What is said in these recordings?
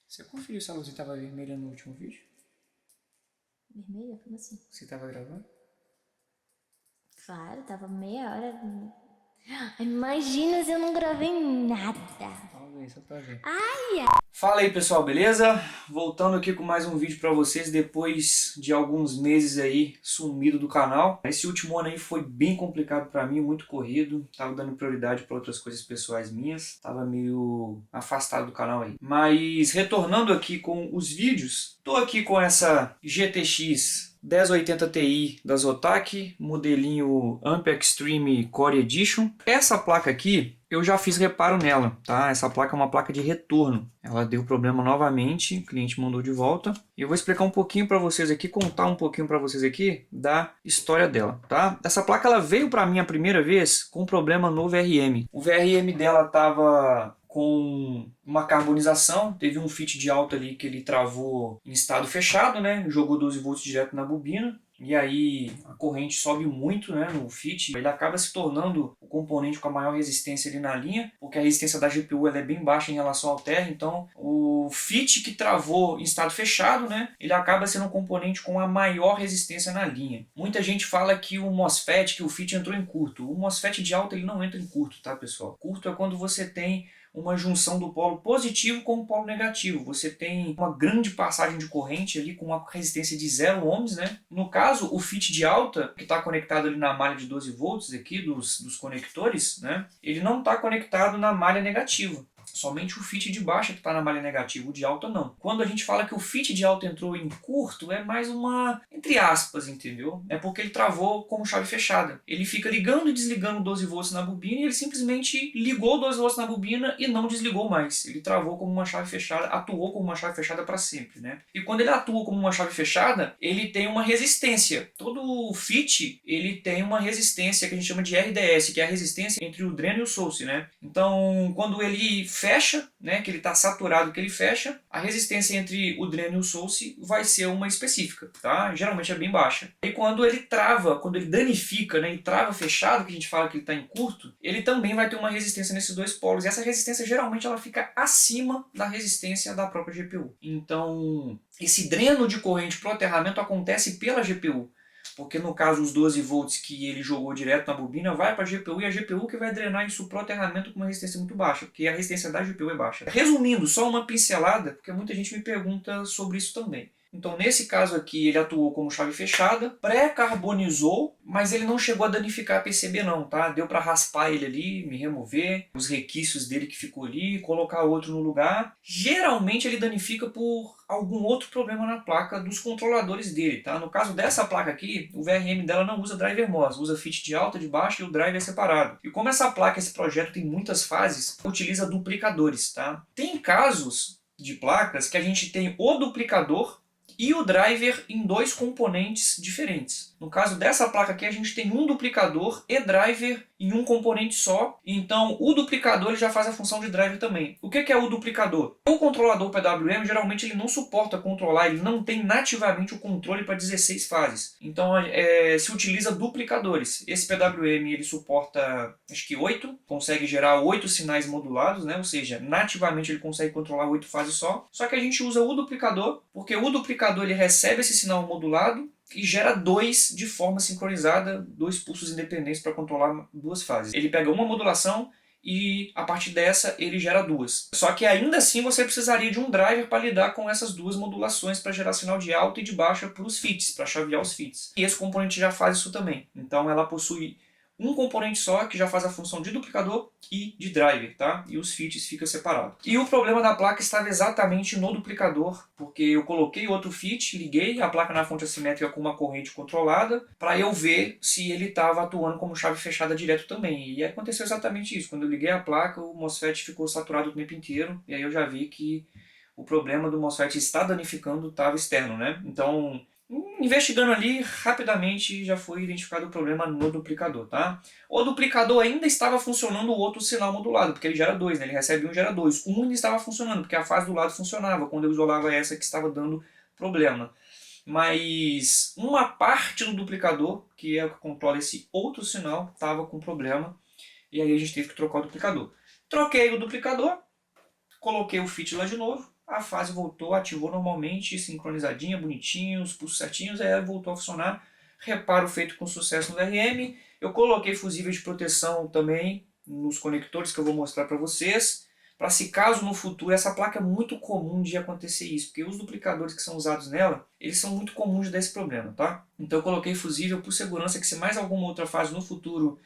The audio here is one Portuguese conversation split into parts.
Você conferiu se a luz estava vermelha no último vídeo? Vermelha? Como assim? Você estava gravando? Claro, tava meia hora. Imagina se eu não gravei nada. Vamos ver, só pra ver. Ai, Fala aí pessoal, beleza? Voltando aqui com mais um vídeo pra vocês depois de alguns meses aí sumido do canal. Esse último ano aí foi bem complicado pra mim, muito corrido. Tava dando prioridade pra outras coisas pessoais minhas. Tava meio afastado do canal aí. Mas retornando aqui com os vídeos, tô aqui com essa GTX 1080 Ti da Zotac, modelinho Amp Extreme Core Edition. Essa placa aqui, eu já fiz reparo nela, tá? Essa placa é uma placa de retorno. Ela deu problema novamente, o cliente mandou de volta. E eu vou explicar um pouquinho para vocês aqui, contar um pouquinho para vocês aqui da história dela, tá? Essa placa ela veio para mim a primeira vez com problema no VRM. O VRM dela tava com uma carbonização, teve um fit de alta ali que ele travou em estado fechado, né? Jogou 12 volts direto na bobina. E aí a corrente sobe muito, né, no fit, ele acaba se tornando o componente com a maior resistência ali na linha, porque a resistência da GPU ela é bem baixa em relação ao TR, então o fit que travou em estado fechado, né, ele acaba sendo um componente com a maior resistência na linha. Muita gente fala que o MOSFET, que o fit entrou em curto. O MOSFET de alta ele não entra em curto, tá pessoal? Curto é quando você tem uma junção do polo positivo com o polo negativo. Você tem uma grande passagem de corrente ali com uma resistência de 0 ohms, né? No caso, o fit de alta, que está conectado ali na malha de 12 volts aqui dos conectores, né? Ele não está conectado na malha negativa. Somente o fit de baixa que está na malha negativa, o de alta não. Quando a gente fala que o fit de alta entrou em curto, é mais uma, entre aspas, entendeu? É porque ele travou como chave fechada. Ele fica ligando e desligando 12 volts na bobina e ele simplesmente ligou 12 volts na bobina e não desligou mais. Ele travou como uma chave fechada, atuou como uma chave fechada para sempre, né? E quando ele atua como uma chave fechada, ele tem uma resistência. Todo fit, ele tem uma resistência que a gente chama de RDS, que é a resistência entre o dreno e o source, né? Então, quando ele fecha, né, que ele está saturado, que ele fecha, a resistência entre o dreno e o source vai ser uma específica, tá? Geralmente é bem baixa. E quando ele trava, quando ele danifica, né, e trava fechado, que a gente fala que ele está em curto, ele também vai ter uma resistência nesses dois polos. E essa resistência geralmente ela fica acima da resistência da própria GPU. Então, esse dreno de corrente para o aterramento acontece pela GPU. Porque no caso os 12 volts que ele jogou direto na bobina vai para a GPU e a GPU que vai drenar isso para o aterramento com uma resistência muito baixa, porque a resistência da GPU é baixa. Resumindo, só uma pincelada, porque muita gente me pergunta sobre isso também. Então, nesse caso aqui, ele atuou como chave fechada, pré-carbonizou, mas ele não chegou a danificar a PCB não, tá? Deu para raspar ele ali, me remover, os requisitos dele que ficou ali, colocar outro no lugar. Geralmente ele danifica por algum outro problema na placa dos controladores dele, tá? No caso dessa placa aqui, o VRM dela não usa driver MOS, usa fit de alta, de baixa e o driver é separado. E como essa placa, esse projeto tem muitas fases, utiliza duplicadores, tá? Tem casos de placas que a gente tem o duplicador e o driver em dois componentes diferentes. No caso dessa placa aqui, a gente tem um duplicador e driver em um componente só. Então, o duplicador ele já faz a função de driver também. O que é o duplicador? O controlador PWM, geralmente, ele não suporta controlar, ele não tem nativamente o controle para 16 fases. Então, se utiliza duplicadores. Esse PWM, ele suporta, acho que 8, consegue gerar 8 sinais modulados, né? Ou seja, nativamente ele consegue controlar 8 fases só. Só que a gente usa o duplicador, porque o duplicador ele recebe esse sinal modulado e gera dois de forma sincronizada, dois pulsos independentes para controlar duas fases. Ele pega uma modulação e a partir dessa ele gera duas. Só que ainda assim você precisaria de um driver para lidar com essas duas modulações para gerar sinal de alta e de baixa para os fits, para chavear os fits. E esse componente já faz isso também. Então ela possui um componente só que já faz a função de duplicador e de driver, tá? E os fits ficam separados. E o problema da placa estava exatamente no duplicador, porque eu coloquei outro fit, liguei a placa na fonte assimétrica com uma corrente controlada para eu ver se ele estava atuando como chave fechada direto também. E aconteceu exatamente isso. Quando eu liguei a placa, o MOSFET ficou saturado o tempo inteiro, e aí eu já vi que o problema do MOSFET estar danificando estava externo, né? Então, investigando ali, rapidamente já foi identificado o problema no duplicador, tá? O duplicador ainda estava funcionando o outro sinal modulado, porque ele gera dois, né? Ele recebe um e gera dois. Um ainda estava funcionando, porque a fase do lado funcionava, quando eu isolava essa que estava dando problema. Mas uma parte do duplicador, que é o que controla esse outro sinal, estava com problema, e aí a gente teve que trocar o duplicador. Troquei o duplicador, coloquei o fit lá de novo, a fase voltou, ativou normalmente, sincronizadinha, bonitinho, os pulsos certinhos, aí ela voltou a funcionar. Reparo feito com sucesso no VRM. Eu coloquei fusíveis de proteção também nos conectores que eu vou mostrar para vocês. Para se caso no futuro, essa placa é muito comum de acontecer isso, porque os duplicadores que são usados nela, eles são muito comuns de dar esse problema, tá? Então eu coloquei fusível por segurança que se mais alguma outra fase no futuro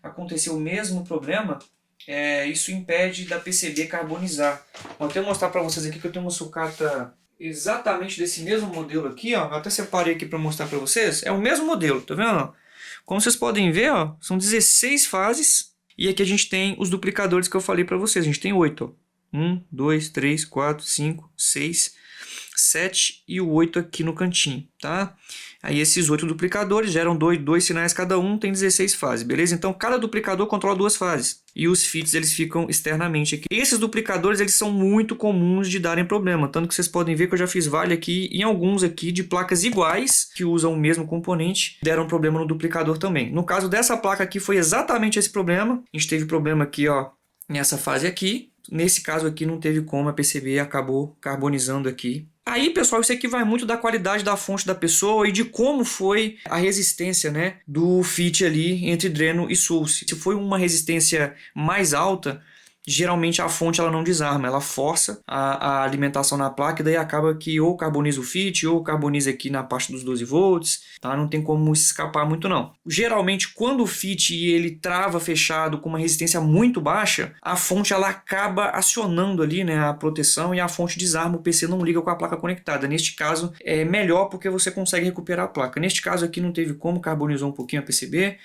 acontecer o mesmo problema, isso impede da PCB carbonizar. Vou até mostrar para vocês aqui que eu tenho uma sucata exatamente desse mesmo modelo aqui, ó. Eu até separei aqui para mostrar para vocês. É o mesmo modelo, tá vendo? Como vocês podem ver, ó, são 16 fases. E aqui a gente tem os duplicadores que eu falei para vocês. A gente tem 8, ó. 1, 2, 3, 4, 5, 6, 7 e o 8 aqui no cantinho, tá? Aí esses 8 duplicadores geram dois sinais cada um, tem 16 fases, beleza? Então cada duplicador controla 2 fases. E os FITs eles ficam externamente aqui. Esses duplicadores eles são muito comuns de darem problema, tanto que vocês podem ver que eu já fiz vale aqui em alguns aqui de placas iguais, que usam o mesmo componente, deram problema no duplicador também. No caso dessa placa aqui foi exatamente esse problema. A gente teve problema aqui, ó, nessa fase aqui. Nesse caso aqui não teve como, a PCB acabou carbonizando aqui. Aí, pessoal, isso aqui vai muito da qualidade da fonte da pessoa e de como foi a resistência, né, do FIT ali entre dreno e source. Se foi uma resistência mais alta, geralmente a fonte ela não desarma, ela força a alimentação na placa e daí acaba que ou carboniza o FIT ou carboniza aqui na parte dos 12 volts, tá? Não tem como escapar muito não. Geralmente quando o FIT ele trava fechado com uma resistência muito baixa, a fonte ela acaba acionando ali, né, a proteção e a fonte desarma, o PC não liga com a placa conectada. Neste caso é melhor porque você consegue recuperar a placa. Neste caso aqui não teve como, carbonizou um pouquinho a PCB.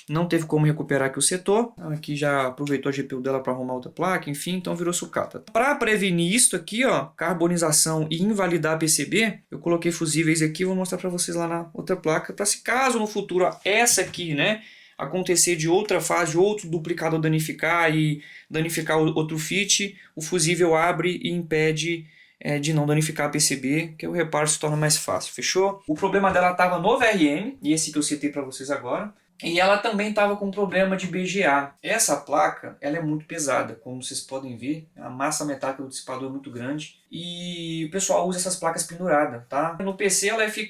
Não teve como recuperar aqui o setor. Aqui já aproveitou a GPU dela para arrumar outra placa, enfim, então virou sucata. Para prevenir isso aqui, ó, carbonização e invalidar a PCB, eu coloquei fusíveis aqui, vou mostrar para vocês lá na outra placa, para se caso no futuro, ó, essa aqui, né, acontecer de outra fase, outro duplicador danificar e danificar outro FIT, o fusível abre e impede de não danificar a PCB, que o reparo se torna mais fácil, fechou? O problema dela estava no VRM, e esse que eu citei para vocês agora. E ela também estava com problema de BGA. Essa placa ela é muito pesada, como vocês podem ver. A massa metálica do dissipador é muito grande. E o pessoal usa essas placas penduradas, tá? No PC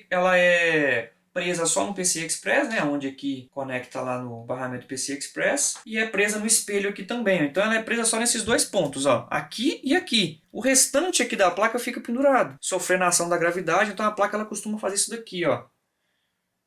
ela é presa só no PCI Express, né? Onde aqui conecta lá no barramento PCI Express. E é presa no espelho aqui também. Então ela é presa só nesses dois pontos, ó. Aqui e aqui. O restante aqui da placa fica pendurado, sofrendo a ação da gravidade. Então a placa ela costuma fazer isso daqui, ó.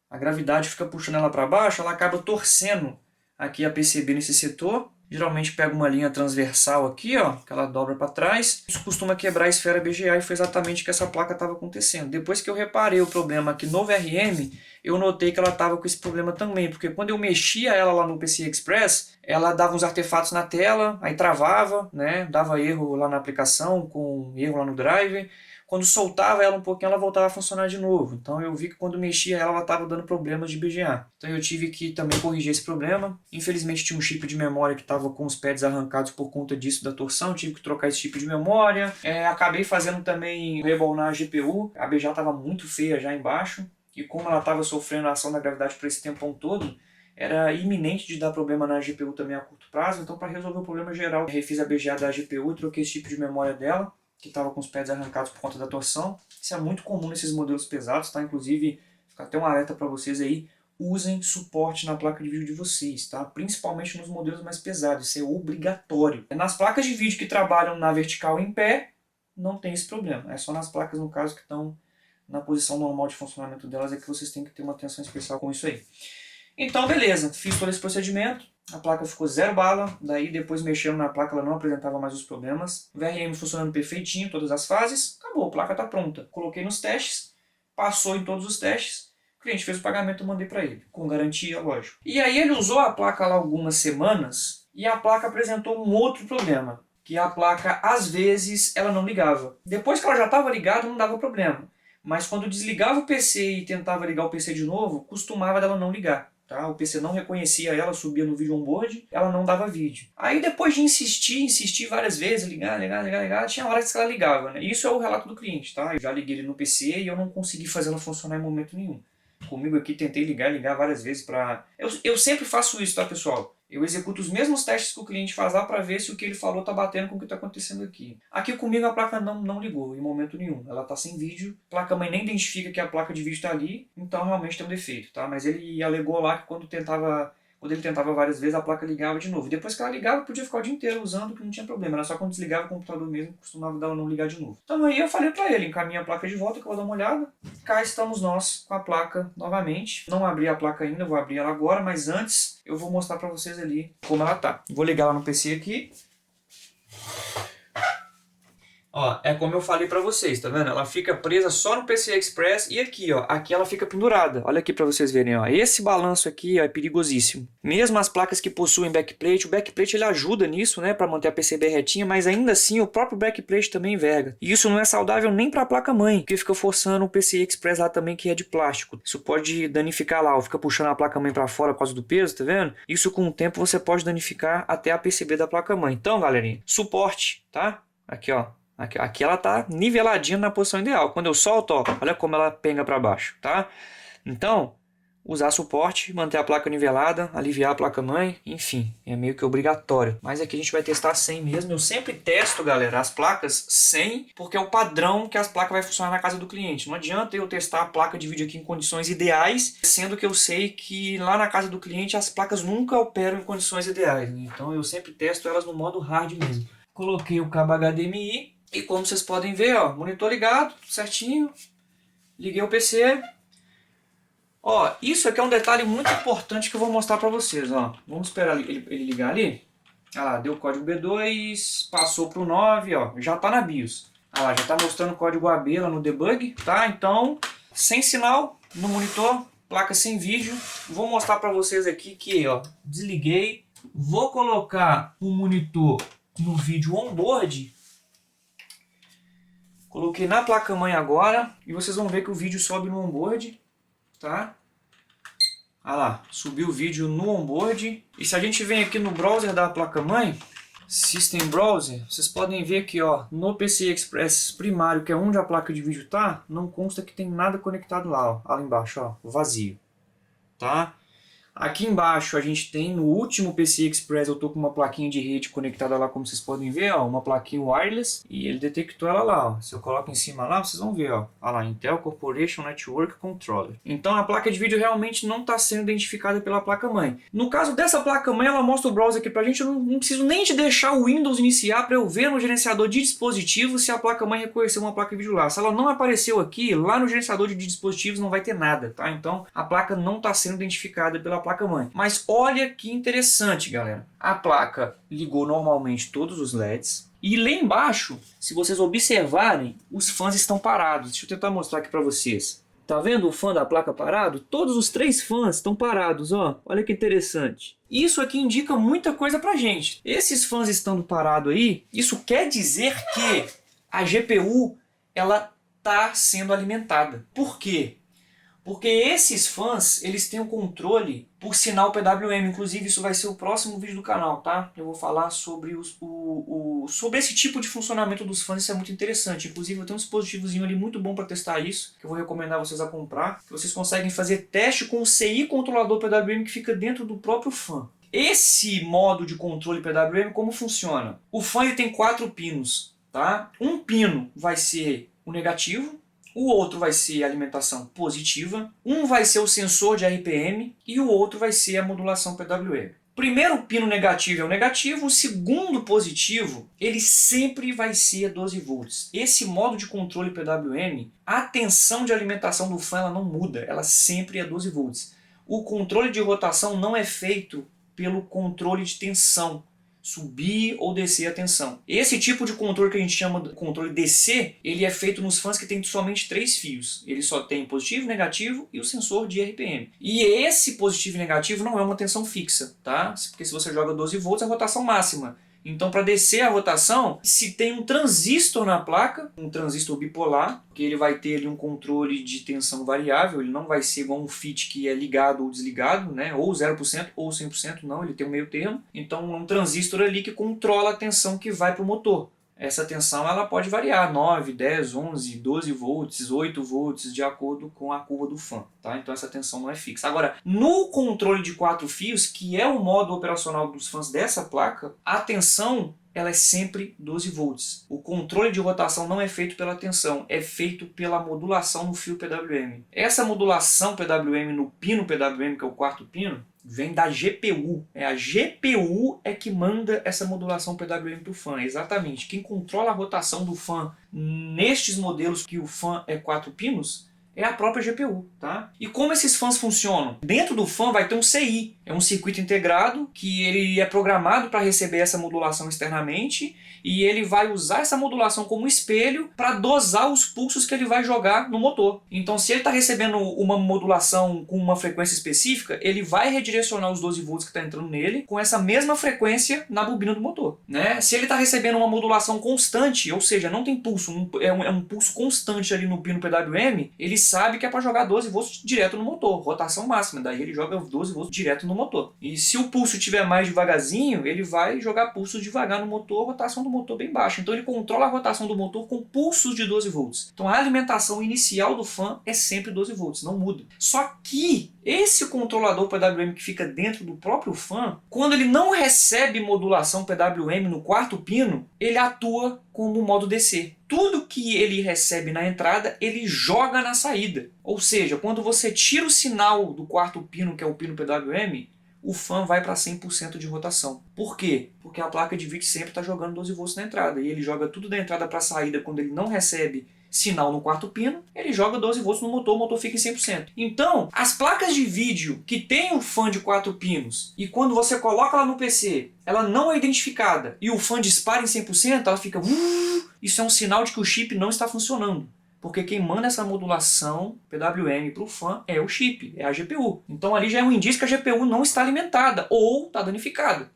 A gravidade fica puxando ela para baixo, ela acaba torcendo aqui a PCB nesse setor. Geralmente pega uma linha transversal aqui, ó, que ela dobra para trás. Isso costuma quebrar a esfera BGA e foi exatamente o que essa placa estava acontecendo. Depois que eu reparei o problema aqui no VRM, eu notei que ela estava com esse problema também, porque quando eu mexia ela lá no PCI Express, ela dava uns artefatos na tela, aí travava, né, dava erro lá na aplicação, com erro lá no driver. Quando soltava ela um pouquinho, ela voltava a funcionar de novo. Então eu vi que quando mexia ela estava dando problemas de BGA. Então eu tive que também corrigir esse problema. Infelizmente tinha um chip de memória que estava com os pads arrancados por conta disso da torção. Tive que trocar esse chip de memória. Acabei fazendo também rebolnar a GPU. A BGA estava muito feia já embaixo. E como ela estava sofrendo a ação da gravidade por esse tempão todo, era iminente de dar problema na GPU também a curto prazo. Então para resolver o problema geral, eu refiz a BGA da GPU e troquei esse chip de memória dela, que estava com os pads arrancados por conta da torção. Isso é muito comum nesses modelos pesados, tá? Inclusive, fica até um alerta para vocês aí, usem suporte na placa de vídeo de vocês, tá? Principalmente nos modelos mais pesados, isso é obrigatório. Nas placas de vídeo que trabalham na vertical em pé, não tem esse problema. É só nas placas, no caso, que estão na posição normal de funcionamento delas, é que vocês têm que ter uma atenção especial com isso aí. Então, beleza, fiz todo esse procedimento. A placa ficou 0 bala, daí depois mexendo na placa ela não apresentava mais os problemas. VRM funcionando perfeitinho, todas as fases, acabou, a placa está pronta. Coloquei nos testes, passou em todos os testes, o cliente fez o pagamento e mandei para ele, com garantia, lógico. E aí ele usou a placa lá algumas semanas e a placa apresentou um outro problema, que a placa às vezes ela não ligava. Depois que ela já estava ligada não dava problema, mas quando desligava o PC e tentava ligar o PC de novo, costumava dela não ligar. Tá? O PC não reconhecia ela, subia no vídeo onboard, ela não dava vídeo. Aí depois de insistir várias vezes, ligar, tinha horas que ela ligava, né? Isso é o relato do cliente, tá? Eu já liguei ele no PC e eu não consegui fazer ela funcionar em momento nenhum. Comigo aqui tentei ligar várias vezes para... Eu sempre faço isso, tá, pessoal? eu executo os mesmos testes que o cliente faz lá para ver se o que ele falou está batendo com o que está acontecendo aqui. Aqui comigo a placa não ligou em momento nenhum. Ela está sem vídeo, a placa-mãe nem identifica que a placa de vídeo está ali, então realmente tem um defeito, tá? Mas ele alegou lá que quando ele tentava várias vezes, a placa ligava de novo. Depois que ela ligava, podia ficar o dia inteiro usando, que não tinha problema. Era só quando desligava o computador mesmo, costumava dela não ligar de novo. Então aí eu falei para ele, encaminha a placa de volta, que eu vou dar uma olhada. Cá estamos nós com a placa novamente. Não abri a placa ainda, vou abrir ela agora, mas antes eu vou mostrar para vocês ali como ela tá. Vou ligar ela no PC aqui. Ó, é como eu falei pra vocês, tá vendo? Ela fica presa só no PCI Express e aqui, ó, aqui ela fica pendurada. Olha aqui pra vocês verem, ó, esse balanço aqui, ó, é perigosíssimo. Mesmo as placas que possuem backplate, o backplate ele ajuda nisso, né, pra manter a PCB retinha, mas ainda assim o próprio backplate também enverga. E isso não é saudável nem pra placa-mãe, porque fica forçando o PCI Express lá também que é de plástico. Isso pode danificar lá, ó, fica puxando a placa-mãe pra fora por causa do peso, tá vendo? Isso com o tempo você pode danificar até a PCB da placa-mãe. Então, galerinha, suporte, tá? Aqui, ó. Aqui ela tá niveladinha na posição ideal. Quando eu solto, ó, olha como ela penga para baixo, tá? Então, usar suporte, manter a placa nivelada, aliviar a placa-mãe, enfim, é meio que obrigatório. Mas aqui a gente vai testar sem mesmo. Eu sempre testo, galera, as placas sem, porque é o padrão que as placas vai funcionar na casa do cliente. Não adianta eu testar a placa de vídeo aqui em condições ideais, sendo que eu sei que lá na casa do cliente as placas nunca operam em condições ideais, né? Então eu sempre testo elas no modo hard mesmo. Coloquei o cabo HDMI. E como vocês podem ver, ó, monitor ligado, certinho. Liguei o PC. Ó, isso aqui é um detalhe muito importante que eu vou mostrar para vocês, ó. Vamos esperar ele ligar ali. Ah lá, deu o código B2, passou pro 9, ó, já tá na BIOS. Ah lá, já tá mostrando o código AB lá no debug, tá? Então, sem sinal no monitor, placa sem vídeo. Vou mostrar para vocês aqui que, ó, desliguei. Vou colocar o monitor no vídeo onboard. Coloquei na placa-mãe agora e vocês vão ver que o vídeo sobe no onboard, tá? Ah lá, subiu o vídeo no onboard. E se a gente vem aqui no browser da placa-mãe, System Browser, vocês podem ver aqui, ó, no PCI Express primário, que é onde a placa de vídeo tá, não consta que tem nada conectado lá, ó, lá embaixo, ó, vazio, tá? Aqui embaixo a gente tem no último PCI Express, eu tô com uma plaquinha de rede conectada lá, como vocês podem ver, ó, uma plaquinha wireless, e ele detectou ela lá, ó. Se eu coloco em cima lá, vocês vão ver, ó, lá, Intel Corporation Network Controller. Então a placa de vídeo realmente não está sendo identificada pela placa-mãe. No caso dessa placa-mãe, ela mostra o browser aqui pra gente, eu não preciso nem de deixar o Windows iniciar para eu ver no gerenciador de dispositivos se a placa-mãe reconheceu uma placa de vídeo lá. Se ela não apareceu aqui, lá no gerenciador de dispositivos não vai ter nada, tá? Então a placa não está sendo identificada pela placa-mãe. Mas olha que interessante, galera. A placa ligou normalmente todos os LEDs. E lá embaixo, se vocês observarem, os fãs estão parados. Deixa eu tentar mostrar aqui para vocês. Tá vendo o fã da placa parado? Todos os 3 fãs estão parados, ó. Olha que interessante. Isso aqui indica muita coisa pra gente. Esses fãs estando parados aí, isso quer dizer que a GPU, ela tá sendo alimentada. Por quê? Porque esses fãs, eles têm o controle por sinal PWM. Inclusive, isso vai ser o próximo vídeo do canal, tá? Eu vou falar sobre, sobre esse tipo de funcionamento dos fãs. Isso é muito interessante. Inclusive, eu tenho um dispositivozinho ali muito bom para testar isso, que eu vou recomendar vocês a comprar. Que vocês conseguem fazer teste com o CI controlador PWM que fica dentro do próprio fã. Esse modo de controle PWM, como funciona? O fã ele tem 4 pinos, tá? Um pino vai ser o negativo. O outro vai ser a alimentação positiva, um vai ser o sensor de RPM e o outro vai ser a modulação PWM. Primeiro pino negativo é o negativo, o segundo positivo, ele sempre vai ser 12 volts. Esse modo de controle PWM, a tensão de alimentação do fã ela não muda, ela sempre é 12 volts. O controle de rotação não é feito pelo controle de tensão, subir ou descer a tensão. Esse tipo de controle que a gente chama de controle DC, ele é feito nos fãs que tem somente 3 fios. Ele só tem positivo, negativo e o sensor de RPM. E esse positivo e negativo não é uma tensão fixa, tá? Porque se você joga 12 volts é a rotação máxima. Então, para descer a rotação, se tem um transistor na placa, um transistor bipolar, que ele vai ter ali um controle de tensão variável, ele não vai ser igual um FIT que é ligado ou desligado, né? Ou 0% ou 100%, não, ele tem um meio termo. Então, é um transistor ali que controla a tensão que vai para o motor. essa tensão ela pode variar 9, 10, 11, 12 volts, 8 volts, de acordo com a curva do fan, tá? Então essa tensão não é fixa. Agora, no controle de 4 fios, que é o modo operacional dos fãs dessa placa, a tensão ela é sempre 12 volts. O controle de rotação não é feito pela tensão, é feito pela modulação no fio PWM. Essa modulação PWM no pino PWM, que é o quarto pino, vem da GPU. A GPU é que manda essa modulação PWM para o fan, exatamente. Quem controla a rotação do fan nestes modelos que o fan é 4 pinos é a própria GPU, tá? E como esses fãs funcionam? Dentro do fan vai ter um CI, é um circuito integrado que ele é programado para receber essa modulação externamente e ele vai usar essa modulação como espelho para dosar os pulsos que ele vai jogar no motor. Então, se ele está recebendo uma modulação com uma frequência específica, ele vai redirecionar os 12 volts que está entrando nele com essa mesma frequência na bobina do motor, né? Se ele está recebendo uma modulação constante, ou seja, não tem pulso, é um pulso constante ali no pino PWM, ele sabe que é para jogar 12 volts direto no motor, rotação máxima, daí ele joga 12 volts direto no motor. E se o pulso estiver mais devagarzinho, ele vai jogar pulsos devagar no motor, rotação do motor bem baixa. Então ele controla a rotação do motor com pulsos de 12 volts. Então a alimentação inicial do fan é sempre 12 volts, não muda. Só que esse controlador PWM que fica dentro do próprio fan, quando ele não recebe modulação PWM no quarto pino, ele atua como modo DC. Tudo que ele recebe na entrada, ele joga na saída. Ou seja, quando você tira o sinal do quarto pino, que é o pino PWM, o fan vai para 100% de rotação. Por quê? Porque a placa de vídeo sempre está jogando 12 volts na entrada. E ele joga tudo da entrada para a saída quando ele não recebe sinal no quarto pino, ele joga 12 volts no motor, o motor fica em 100%. Então, as placas de vídeo que tem o fan de 4 pinos, e quando você coloca ela no PC, ela não é identificada, e o fan dispara em 100%, ela fica... Isso é um sinal de que o chip não está funcionando. Porque quem manda essa modulação PWM para o fan é o chip, é a GPU. Então ali já é um indício que a GPU não está alimentada ou está danificada.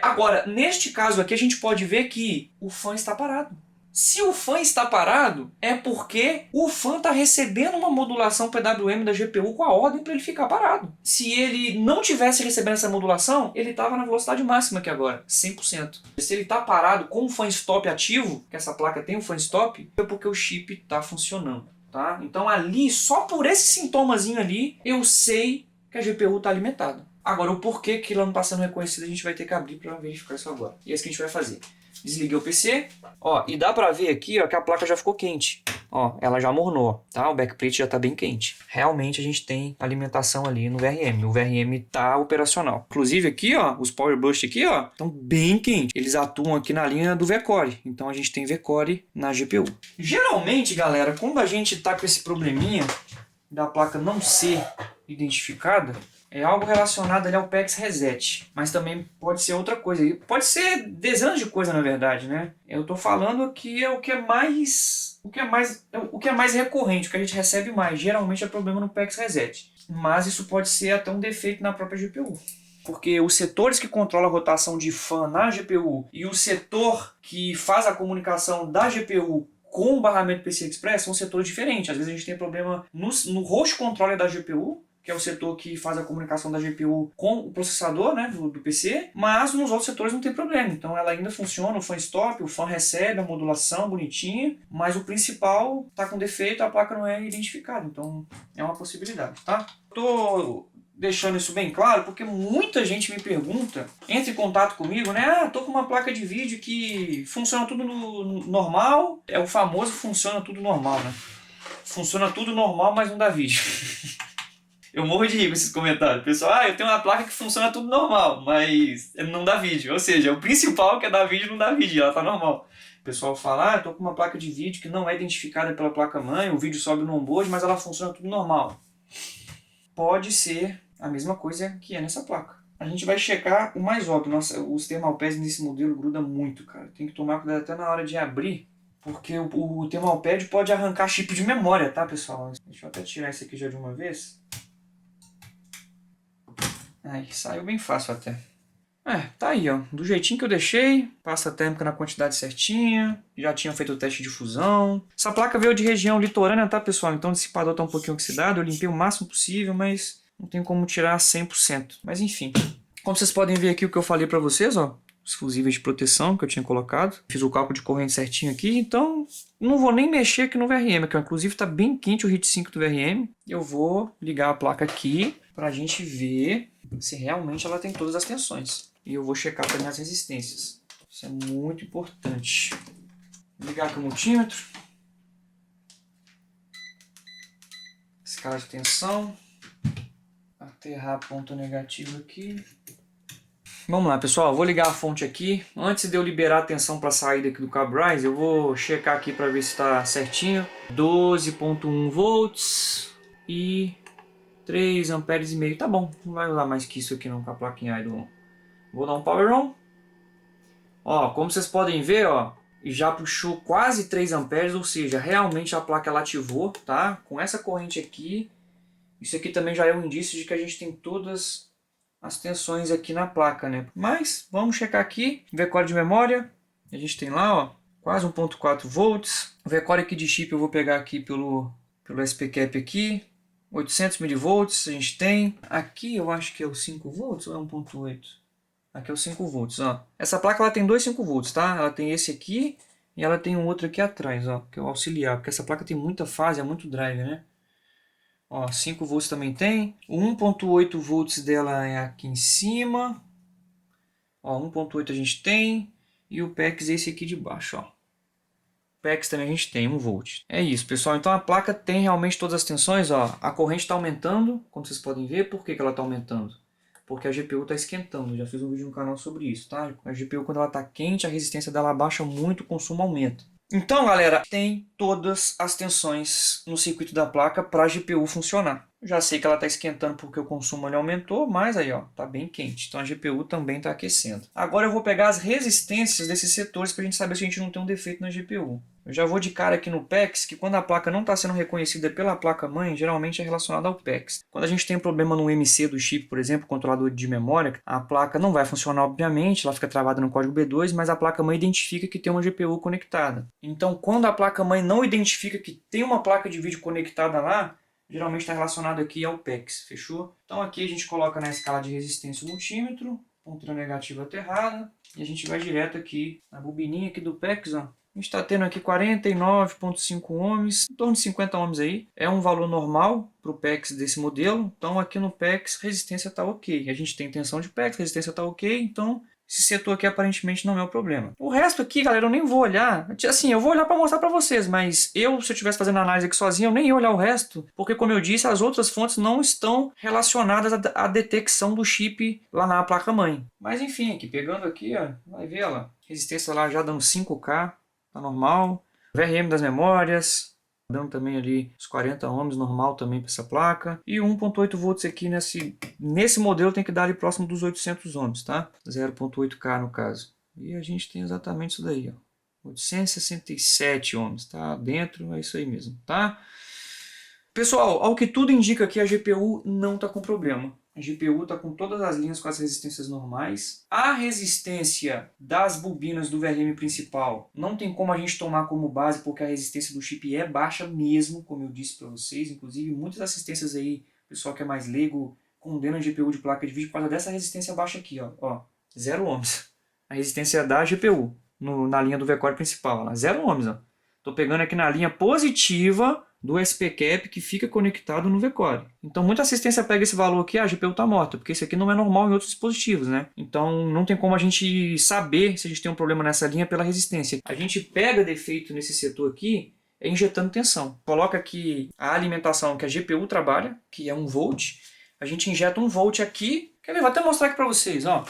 Agora, neste caso aqui a gente pode ver que o fan está parado. Se o fan está parado, é porque o fan está recebendo uma modulação PWM da GPU com a ordem para ele ficar parado. Se ele não tivesse recebendo essa modulação, ele estava na velocidade máxima aqui agora, 100%. Se ele está parado com o fan stop ativo, que essa placa tem um fan stop, é porque o chip está funcionando. Tá? Então ali, só por esse sintomazinho ali, eu sei que a GPU está alimentada. Agora, o porquê que ela não está sendo reconhecida, a gente vai ter que abrir para verificar isso agora. E é isso que a gente vai fazer. Desliguei o PC, ó, e dá pra ver aqui, ó, que a placa já ficou quente. Ó, ela já mornou, tá? O backplate já tá bem quente. Realmente a gente tem alimentação ali no VRM. O VRM tá operacional. Inclusive aqui, ó, os Power Boost aqui, ó, estão bem quentes. Eles atuam aqui na linha do VCore. Então a gente tem VCore na GPU. Geralmente, galera, quando a gente tá com esse probleminha da placa não ser identificada, é algo relacionado ali ao PEX Reset, mas também pode ser outra coisa. Pode ser dezenas de coisas, na verdade, né? Eu tô falando que é o que é mais recorrente, o que a gente recebe mais. Geralmente é problema no PEX Reset, mas isso pode ser até um defeito na própria GPU. Porque os setores que controlam a rotação de fan na GPU e o setor que faz a comunicação da GPU com o barramento PCI Express são setores diferentes. Às vezes a gente tem problema no host controller da GPU, que é o setor que faz a comunicação da GPU com o processador, né, do PC, mas nos outros setores não tem problema. Então ela ainda funciona, o fan stop, o fan recebe a modulação bonitinha, mas o principal está com defeito, a placa não é identificada. Então é uma possibilidade, tá? Tô deixando isso bem claro porque muita gente me pergunta, entra em contato comigo, né? Ah, tô com uma placa de vídeo que funciona tudo no normal, é o famoso funciona tudo normal, né? Funciona tudo normal, mas não dá vídeo. Eu morro de rir com esses comentários. Pessoal, eu tenho uma placa que funciona tudo normal, mas não dá vídeo. Ou seja, o principal que é dar vídeo não dá vídeo, ela tá normal. O pessoal fala, eu tô com uma placa de vídeo que não é identificada pela placa-mãe, o vídeo sobe no onboard, mas ela funciona tudo normal. Pode ser a mesma coisa que é nessa placa. A gente vai checar o mais óbvio. Nossa, os thermal pads nesse modelo gruda muito, cara. Tem que tomar cuidado até na hora de abrir, porque o thermal pad pode arrancar chip de memória, tá, pessoal? Deixa eu até tirar isso aqui já de uma vez. Aí, saiu bem fácil até. Tá aí, ó. Do jeitinho que eu deixei. Pasta térmica na quantidade certinha. Já tinha feito o teste de fusão. Essa placa veio de região litorânea, tá, pessoal? Então o dissipador tá um pouquinho oxidado. Eu limpei o máximo possível, mas não tem como tirar 100%. Mas enfim. Como vocês podem ver aqui o que eu falei pra vocês, ó. os fusíveis de proteção que eu tinha colocado. Fiz o cálculo de corrente certinho aqui, então não vou nem mexer aqui no VRM, que inclusive está bem quente o heatsink do VRM. Eu vou ligar a placa aqui para a gente ver se realmente ela tem todas as tensões. E eu vou checar também as resistências. Isso é muito importante. Vou ligar aqui o multímetro. Escala de tensão. Aterrar ponto negativo aqui. Vamos lá, pessoal. Vou ligar a fonte aqui. Antes de eu liberar a tensão para a saída aqui do cabo Rise, eu vou checar aqui para ver se está certinho. 12.1 volts e 3 amperes e meio. Tá bom, não vai usar mais que isso aqui não com a plaquinha aí do... Vou dar um power on. Ó, como vocês podem ver, ó, já puxou quase 3 amperes, ou seja, realmente a placa ela ativou, tá? Com essa corrente aqui, isso aqui também já é um indício de que a gente tem todas as tensões aqui na placa, né? Mas vamos checar aqui, V-Core de memória, a gente tem lá, ó, quase 1.4 volts. O V-Core aqui de chip eu vou pegar aqui pelo SP-Cap aqui, 800 mV a gente tem. Aqui eu acho que é o 5 volts ou é 1.8? Aqui é o 5 volts, ó. Essa placa ela tem dois 5 volts, tá? Ela tem esse aqui e ela tem um outro aqui atrás, ó, que é o auxiliar, porque essa placa tem muita fase, é muito drive, né? Ó, 5 volts também tem. O 1.8 volts dela é aqui em cima. Ó, 1.8 a gente tem. E o PEX é esse aqui de baixo, ó. O PEX também a gente tem, 1 volt. É isso, pessoal. Então a placa tem realmente todas as tensões, ó. A corrente está aumentando, como vocês podem ver. Por que ela está aumentando? Porque a GPU está esquentando. Já fiz um vídeo no canal sobre isso, tá? A GPU, quando ela está quente, a resistência dela baixa muito, o consumo aumenta. Então, galera, tem todas as tensões no circuito da placa para a GPU funcionar. Eu já sei que ela está esquentando porque o consumo ali aumentou, mas aí, ó, tá bem quente. Então a GPU também está aquecendo. Agora eu vou pegar as resistências desses setores para a gente saber se a gente não tem um defeito na GPU. Eu já vou de cara aqui no PEX, que quando a placa não está sendo reconhecida pela placa-mãe, geralmente é relacionada ao PEX. Quando a gente tem problema no MC do chip, por exemplo, controlador de memória, a placa não vai funcionar, obviamente, ela fica travada no código B2, mas a placa-mãe identifica que tem uma GPU conectada. Então, quando a placa-mãe não identifica que tem uma placa de vídeo conectada lá, geralmente está relacionado aqui ao PEX, fechou? Então aqui a gente coloca na escala de resistência o multímetro, ponteira negativa aterrada, e a gente vai direto aqui na bobininha aqui do PEX, ó. A gente está tendo aqui 49.5 ohms, em torno de 50 ohms aí. É um valor normal para o PEX desse modelo. Então aqui no PEX resistência está ok. A gente tem tensão de PEX, resistência está ok. Então esse setor aqui aparentemente não é o problema. O resto aqui, galera, eu nem vou olhar. Assim, eu vou olhar para mostrar para vocês, mas se eu estivesse fazendo análise aqui sozinho, eu nem ia olhar o resto. Porque, como eu disse, as outras fontes não estão relacionadas à detecção do chip lá na placa-mãe. Mas enfim, aqui, pegando aqui, ó, vai ver lá. Resistência lá já dando 5K. Tá normal. VRM das memórias, dando também ali os 40 ohms, normal também para essa placa. E 1.8 volts aqui nesse modelo tem que dar ali próximo dos 800 ohms, tá? 0.8K no caso. E a gente tem exatamente isso daí, ó. 867 ohms, tá? Dentro, é isso aí mesmo, tá? Pessoal, ao que tudo indica aqui, a GPU não está com problema. A GPU está com todas as linhas com as resistências normais. A resistência das bobinas do VRM principal não tem como a gente tomar como base, porque a resistência do chip é baixa mesmo, como eu disse para vocês. Inclusive, muitas assistências aí, o pessoal que é mais leigo, condena a GPU de placa de vídeo por causa dessa resistência baixa aqui, ó. 0 ohms. A resistência da GPU na linha do V-Core principal, ó, 0 ohms, ó. Tô pegando aqui na linha positiva do SP-Cap que fica conectado no V-Core. Então muita assistência pega esse valor aqui, a GPU está morta, porque isso aqui não é normal em outros dispositivos, né? Então não tem como a gente saber se a gente tem um problema nessa linha pela resistência. A gente pega defeito nesse setor aqui injetando tensão. Coloca aqui a alimentação que a GPU trabalha, que é 1 volt. A gente injeta 1 volt aqui. Quer ver? Vou até mostrar aqui para vocês, ó.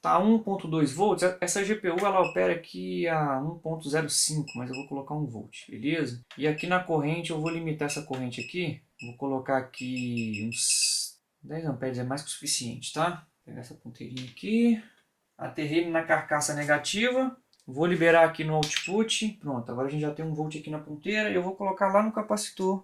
Tá 1.2 volts, essa GPU ela opera aqui a 1.05, mas eu vou colocar 1 volt, beleza? E aqui na corrente eu vou limitar essa corrente aqui, vou colocar aqui uns 10 amperes, é mais que o suficiente, tá? Vou pegar essa ponteirinha aqui, aterrei na carcaça negativa, vou liberar aqui no output, pronto, agora a gente já tem 1 volt aqui na ponteira, e eu vou colocar lá no capacitor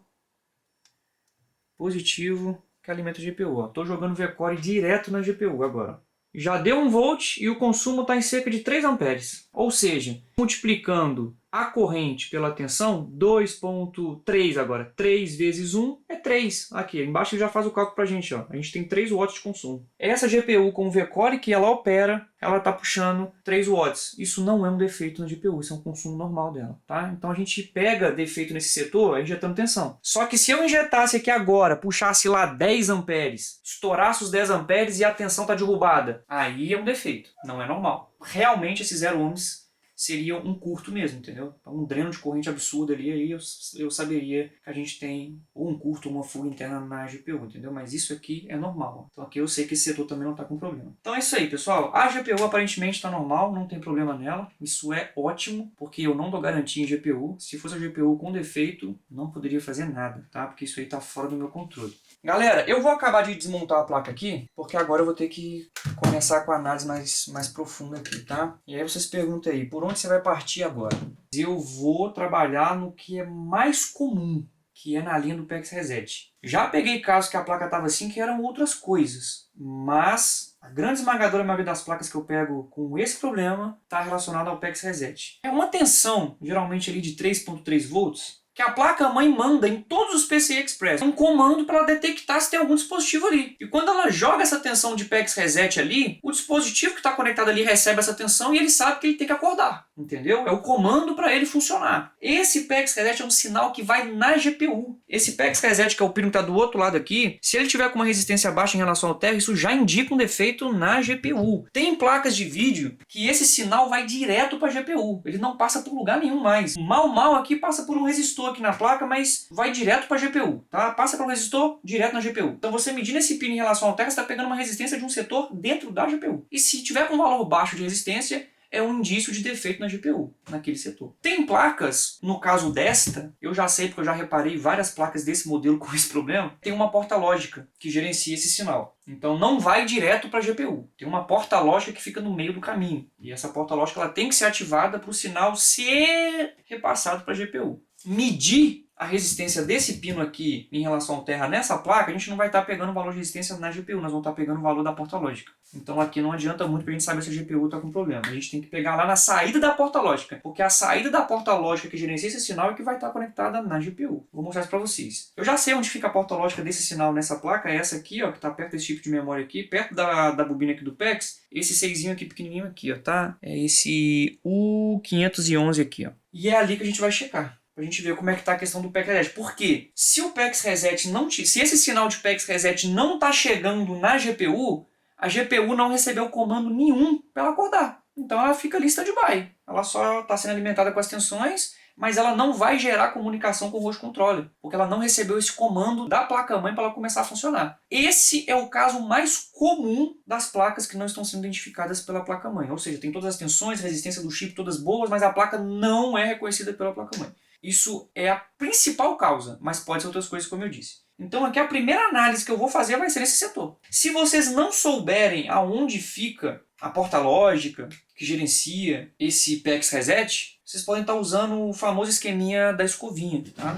positivo que alimenta a GPU, ó. Tô jogando V-Core direto na GPU agora. Já deu 1 volt e o consumo está em cerca de 3 amperes. Ou seja, multiplicando A corrente pela tensão, 2,3 agora. 3 vezes 1 é 3. Aqui, embaixo ele já faz o cálculo pra gente. Ó. A gente tem 3 watts de consumo. Essa GPU com o V-Core que ela opera, ela está puxando 3 watts. Isso não é um defeito na GPU, isso é um consumo normal dela. Tá? Então a gente pega defeito nesse setor injetando tensão. Só que se eu injetasse aqui agora, puxasse lá 10 amperes, estourasse os 10 amperes e a tensão está derrubada, aí é um defeito, não é normal. Realmente esse 0 ohms seria um curto mesmo, entendeu? Um dreno de corrente absurdo ali, aí eu saberia que a gente tem ou um curto ou uma fuga interna na GPU, entendeu? Mas isso aqui é normal. Então aqui eu sei que esse setor também não está com problema. Então é isso aí, pessoal. A GPU aparentemente está normal, não tem problema nela. Isso é ótimo, porque eu não dou garantia em GPU. Se fosse a GPU com defeito, não poderia fazer nada, tá? Porque isso aí está fora do meu controle. Galera, eu vou acabar de desmontar a placa aqui, porque agora eu vou ter que começar com a análise mais profunda aqui, tá? E aí vocês perguntam aí, por onde você vai partir agora? Eu vou trabalhar no que é mais comum, que é na linha do PEX Reset. Já peguei casos que a placa estava assim, que eram outras coisas, mas a grande esmagadora maioria das placas que eu pego com esse problema está relacionada ao PEX Reset. É uma tensão, geralmente ali de 3,3 volts, que a placa-mãe manda em todos os PCI Express um comando para ela detectar se tem algum dispositivo ali. E quando ela joga essa tensão de PEX Reset ali, o dispositivo que está conectado ali recebe essa tensão e ele sabe que ele tem que acordar. Entendeu? É o comando para ele funcionar. Esse PEX Reset é um sinal que vai na GPU. Esse PEX Reset, que é o pino que está do outro lado aqui, se ele tiver com uma resistência baixa em relação ao terra, isso já indica um defeito na GPU. Tem placas de vídeo que esse sinal vai direto para a GPU. Ele não passa por lugar nenhum mais. Mal aqui passa por um resistor aqui na placa, mas vai direto para a GPU, tá? Passa para o resistor, direto na GPU. Então você medindo esse pino em relação ao terra, você está pegando uma resistência de um setor dentro da GPU. E se tiver com um valor baixo de resistência, é um indício de defeito na GPU, naquele setor. Tem placas, no caso desta, eu já sei porque eu já reparei várias placas desse modelo com esse problema, tem uma porta lógica que gerencia esse sinal. Então não vai direto para a GPU. Tem uma porta lógica que fica no meio do caminho. E essa porta lógica ela tem que ser ativada para o sinal ser repassado para a GPU. Medir a resistência desse pino aqui em relação ao terra nessa placa, a gente não vai estar pegando o valor de resistência na GPU, nós vamos estar pegando o valor da porta lógica. Então aqui não adianta muito para a gente saber se a GPU está com problema. A gente tem que pegar lá na saída da porta lógica, porque a saída da porta lógica que gerencia esse sinal é que vai estar conectada na GPU. Vou mostrar isso para vocês. Eu já sei onde fica a porta lógica desse sinal nessa placa, é essa aqui, ó, que está perto desse tipo de memória aqui, perto da bobina aqui do PEX. Esse 6zinho aqui pequenininho aqui, ó, tá? É esse U511 aqui, ó. E é ali que a gente vai checar. Pra gente ver como é que tá a questão do PEX Reset. Por quê? Se o PEX Reset se esse sinal de PEX Reset não tá chegando na GPU, a GPU não recebeu comando nenhum para ela acordar. Então ela fica ali stand-by. Ela só está sendo alimentada com as tensões, mas ela não vai gerar comunicação com o host controller, porque ela não recebeu esse comando da placa-mãe para ela começar a funcionar. Esse é o caso mais comum das placas que não estão sendo identificadas pela placa-mãe. Ou seja, tem todas as tensões, resistência do chip, todas boas, mas a placa não é reconhecida pela placa-mãe. Isso é a principal causa, mas pode ser outras coisas, como eu disse. Então aqui a primeira análise que eu vou fazer vai ser nesse setor. Se vocês não souberem aonde fica a porta lógica que gerencia esse PEX Reset, vocês podem estar usando o famoso esqueminha da escovinha, tá?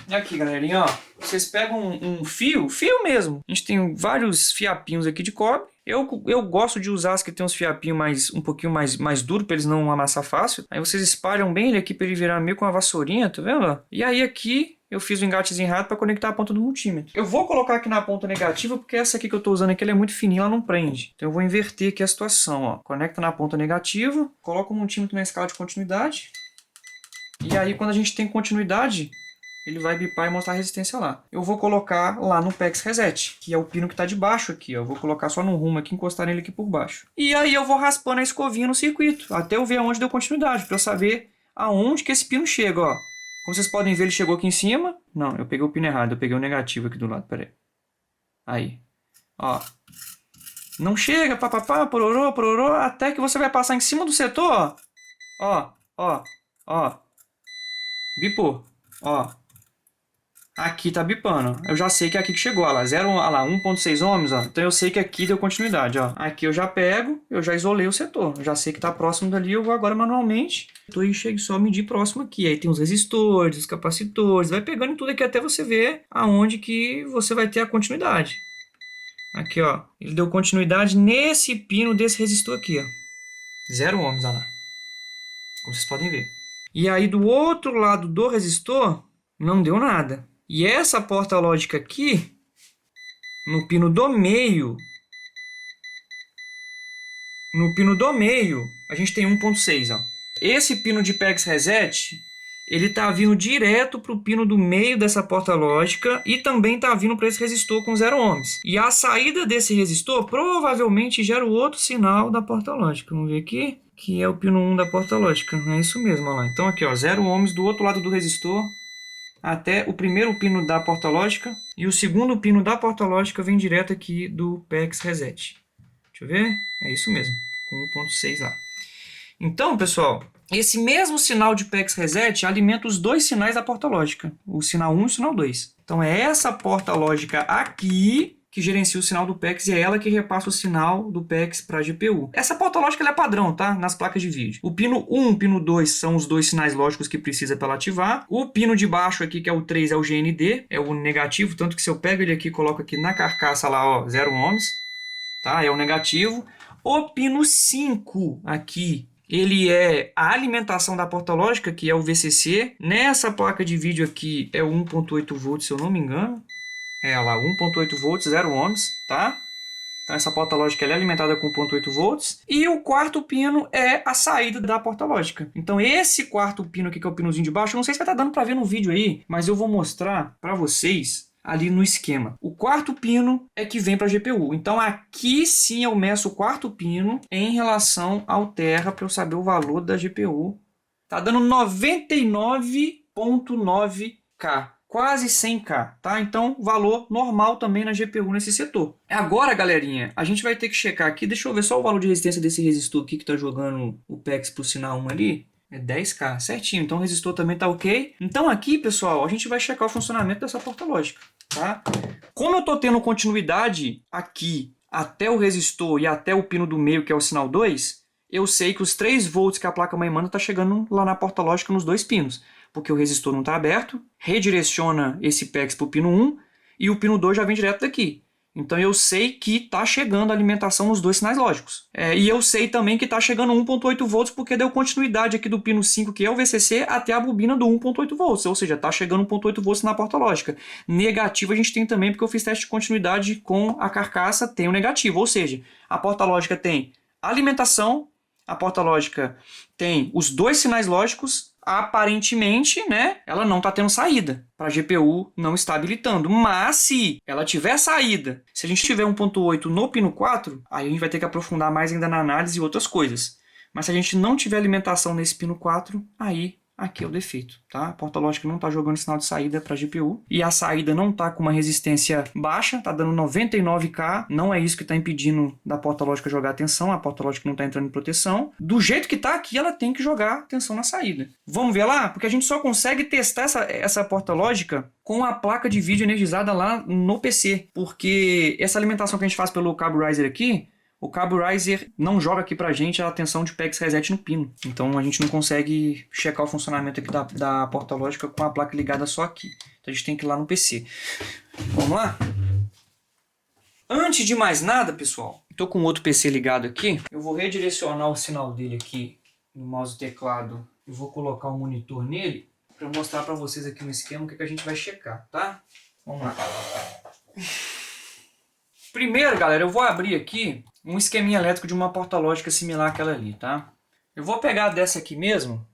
E aqui, galerinha, ó, vocês pegam um fio mesmo. A gente tem vários fiapinhos aqui de cobre. Eu gosto de usar as que tem uns fiapinhos um pouquinho mais duro para eles não amassar fácil. Aí vocês espalham bem ele aqui para ele virar meio com uma vassourinha, tá vendo? E aí aqui eu fiz o engatezinho errado para conectar a ponta do multímetro. Eu vou colocar aqui na ponta negativa porque essa aqui que eu estou usando aqui ela é muito fininha, ela não prende. Então eu vou inverter aqui a situação, ó. Conecta na ponta negativa, coloca o multímetro na escala de continuidade. E aí quando a gente tem continuidade, ele vai bipar e mostrar a resistência lá. Eu vou colocar lá no PEX Reset, que é o pino que está de baixo aqui. Ó. Eu vou colocar só no rumo aqui, encostar nele aqui por baixo. E aí eu vou raspando a escovinha no circuito, até eu ver aonde deu continuidade, para eu saber aonde que esse pino chega. Ó. Como vocês podem ver, ele chegou aqui em cima. Não, eu peguei o pino errado, eu peguei o negativo aqui do lado, peraí. Aí, ó. Não chega, papapá, pororô, até que você vai passar em cima do setor, ó. Ó. Bipou, ó. Aqui tá bipando. Eu já sei que é aqui que chegou, ó lá, 1.6 ohms, ó. Então eu sei que aqui deu continuidade, ó. Aqui eu já pego, eu já isolei o setor. Eu já sei que tá próximo dali, eu vou agora manualmente. E chego só a medir próximo aqui. Aí tem os resistores, os capacitores, vai pegando em tudo aqui até você ver aonde que você vai ter a continuidade. Aqui, ó. Ele deu continuidade nesse pino desse resistor aqui, ó. 0 ohms, ó lá. como vocês podem ver. E aí do outro lado do resistor, não deu nada. E essa porta lógica aqui, no pino do meio, a gente tem 1.6, ó. Esse pino de PEX reset, ele tá vindo direto para o pino do meio dessa porta lógica e também tá vindo para esse resistor com 0 ohms. E a saída desse resistor provavelmente gera o outro sinal da porta lógica. Vamos ver aqui, que é o pino 1 da porta lógica. É isso mesmo, olha lá. Então aqui, ó, 0 ohms do outro lado do resistor até o primeiro pino da porta lógica e o segundo pino da porta lógica vem direto aqui do PEX reset. Deixa eu ver, é isso mesmo, com 1.6 lá. Então, pessoal, esse mesmo sinal de PEX reset alimenta os dois sinais da porta lógica, o sinal 1 e o sinal 2. Então é essa porta lógica aqui que gerencia o sinal do PEX e é ela que repassa o sinal do PEX para a GPU. Essa porta lógica ela é padrão, tá? Nas placas de vídeo. O pino 1 e o pino 2 são os dois sinais lógicos que precisa para ela ativar. O pino de baixo aqui, que é o 3, é o GND, é o negativo, tanto que se eu pego ele aqui e coloco aqui na carcaça lá, ó, 0 ohms, tá? É o negativo. O pino 5 aqui, ele é a alimentação da porta lógica, que é o VCC. Nessa placa de vídeo aqui é o 1.8 volts, se eu não me engano. É lá, 1.8 volts, 0 ohms, tá? Então essa porta lógica ela é alimentada com 1.8 volts. E o quarto pino é a saída da porta lógica. Então esse quarto pino aqui, que é o pinozinho de baixo, eu não sei se vai estar dando para ver no vídeo aí, mas eu vou mostrar para vocês ali no esquema. O quarto pino é que vem para a GPU. Então aqui sim eu meço o quarto pino em relação ao terra para eu saber o valor da GPU. Tá dando 99.9K. Quase 100K, tá? Então, valor normal também na GPU nesse setor. Agora, galerinha, a gente vai ter que checar aqui. Deixa eu ver só o valor de resistência desse resistor aqui que tá jogando o PEX pro sinal 1 ali. É 10K, certinho. Então, o resistor também tá ok. Então, aqui, pessoal, a gente vai checar o funcionamento dessa porta lógica, tá? Como eu tô tendo continuidade aqui até o resistor e até o pino do meio, que é o sinal 2, eu sei que os 3 volts que a placa-mãe manda tá chegando lá na porta lógica nos dois pinos. Porque o resistor não está aberto, redireciona esse PEX para o pino 1 e o pino 2 já vem direto daqui. Então eu sei que está chegando a alimentação nos dois sinais lógicos. E eu sei também que está chegando 1.8 volts porque deu continuidade aqui do pino 5, que é o VCC, até a bobina do 1.8 volts. Ou seja, está chegando 1.8 volts na porta lógica. Negativo a gente tem também porque eu fiz teste de continuidade com a carcaça, tem o negativo. Ou seja, a porta lógica tem alimentação, a porta lógica tem os dois sinais lógicos. Aparentemente, né, ela não está tendo saída. Para a GPU não está habilitando. Mas se ela tiver saída, se a gente tiver 1.8 no pino 4, aí a gente vai ter que aprofundar mais ainda na análise e outras coisas. Mas se a gente não tiver alimentação nesse pino 4, aí aqui é o defeito, tá? A porta lógica não está jogando sinal de saída para a GPU. E a saída não está com uma resistência baixa, está dando 99K. Não é isso que está impedindo da porta lógica jogar atenção. A porta lógica não está entrando em proteção. Do jeito que está aqui, ela tem que jogar atenção na saída. Vamos ver lá? Porque a gente só consegue testar essa porta lógica com a placa de vídeo energizada lá no PC. Porque essa alimentação que a gente faz pelo cabo riser aqui, o cabo riser não joga aqui pra gente a tensão de PEX reset no pino. Então a gente não consegue checar o funcionamento aqui da porta lógica com a placa ligada só aqui. Então a gente tem que ir lá no PC. Vamos lá? Antes de mais nada, pessoal, estou com outro PC ligado aqui. Eu vou redirecionar o sinal dele aqui no mouse e teclado. Eu vou colocar o monitor nele para mostrar para vocês aqui no esquema o que a gente vai checar, tá? Vamos lá. Primeiro, galera, eu vou abrir aqui um esqueminha elétrico de uma porta lógica similar àquela ali, tá? Eu vou pegar dessa aqui mesmo.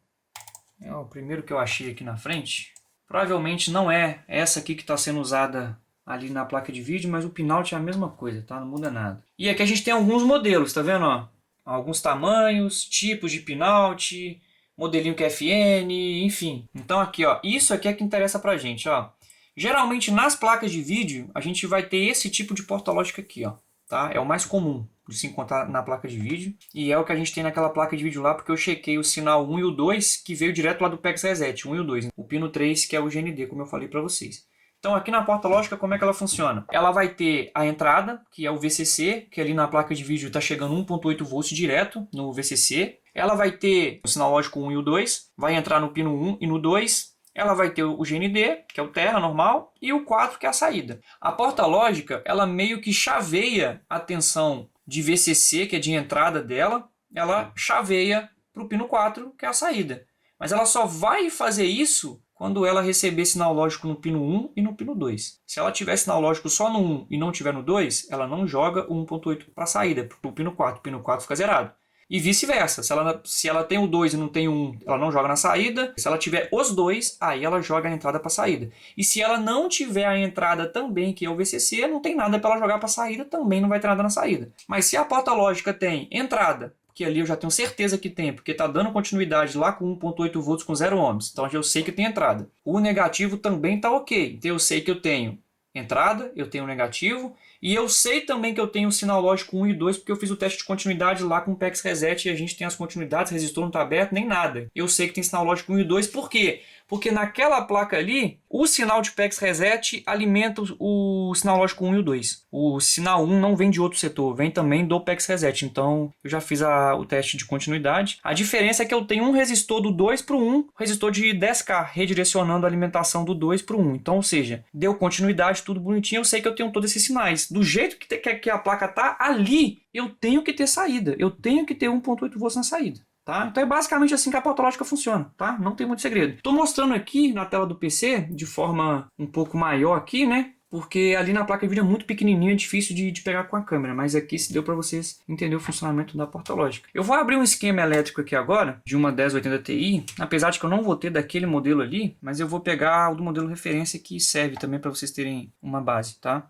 É o primeiro que eu achei aqui na frente. Provavelmente não é essa aqui que está sendo usada ali na placa de vídeo, mas o pinout é a mesma coisa, tá? Não muda nada. E aqui a gente tem alguns modelos, tá vendo? Ó? Alguns tamanhos, tipos de pinout, modelinho QFN, enfim. Então aqui, ó, isso aqui é que interessa pra gente, ó. Geralmente nas placas de vídeo a gente vai ter esse tipo de porta lógica aqui, ó. Tá? É o mais comum de se encontrar na placa de vídeo. E é o que a gente tem naquela placa de vídeo lá, porque eu chequei o sinal 1 e o 2, que veio direto lá do PEX Reset, 1 e o 2. O pino 3, que é o GND, como eu falei para vocês. Então aqui na porta lógica, como é que ela funciona? Ela vai ter a entrada, que é o VCC, que ali na placa de vídeo está chegando 1.8 volts direto no VCC. Ela vai ter o sinal lógico 1 e o 2, vai entrar no pino 1 e no 2. Ela vai ter o GND, que é o terra normal, e o 4, que é a saída. A porta lógica, ela meio que chaveia a tensão de VCC, que é de entrada dela, ela chaveia para para o pino 4, que é a saída. Mas ela só vai fazer isso quando ela receber sinal lógico no pino 1 e no pino 2. Se ela tiver sinal lógico só no 1 e não tiver no 2, ela não joga o 1.8 para a saída, para o pino 4. O pino 4 fica zerado. E vice-versa. Se ela tem o 2 e não tem o 1, ela não joga na saída. Se ela tiver os dois, aí ela joga a entrada para a saída. E se ela não tiver a entrada também, que é o VCC, não tem nada para ela jogar para a saída, também não vai ter nada na saída. Mas se a porta lógica tem entrada, que ali eu já tenho certeza que tem, porque está dando continuidade lá com 1.8 volts com 0 ohms. Então eu sei que tem entrada. O negativo também está ok. Então eu sei que eu tenho entrada, eu tenho negativo, e eu sei também que eu tenho o sinal lógico 1 e 2, porque eu fiz o teste de continuidade lá com o PEX Reset e a gente tem as continuidades, resistor não está aberto, nem nada. Eu sei que tem sinal lógico 1 e 2, por quê? Porque naquela placa ali, o sinal de PEX Reset alimenta o sinal lógico 1 e o 2. O sinal 1 não vem de outro setor, vem também do PEX Reset. Então, eu já fiz o teste de continuidade. A diferença é que eu tenho um resistor do 2 para o 1, resistor de 10K, redirecionando a alimentação do 2 para o 1. Então, ou seja, deu continuidade, tudo bonitinho, eu sei que eu tenho todos esses sinais. Do jeito que a placa está ali, eu tenho que ter saída. Eu tenho que ter 1.8 volts na saída. Tá? Então é basicamente assim que a porta lógica funciona, tá? Não tem muito segredo. Estou mostrando aqui na tela do PC de forma um pouco maior aqui, né? Porque ali na placa de vídeo é muito pequenininho, é difícil de pegar com a câmera, mas aqui se deu para vocês entenderem o funcionamento da porta lógica. Eu vou abrir um esquema elétrico aqui agora, de uma 1080 Ti, apesar de que eu não vou ter daquele modelo ali, mas eu vou pegar o do modelo referência que serve também para vocês terem uma base, tá?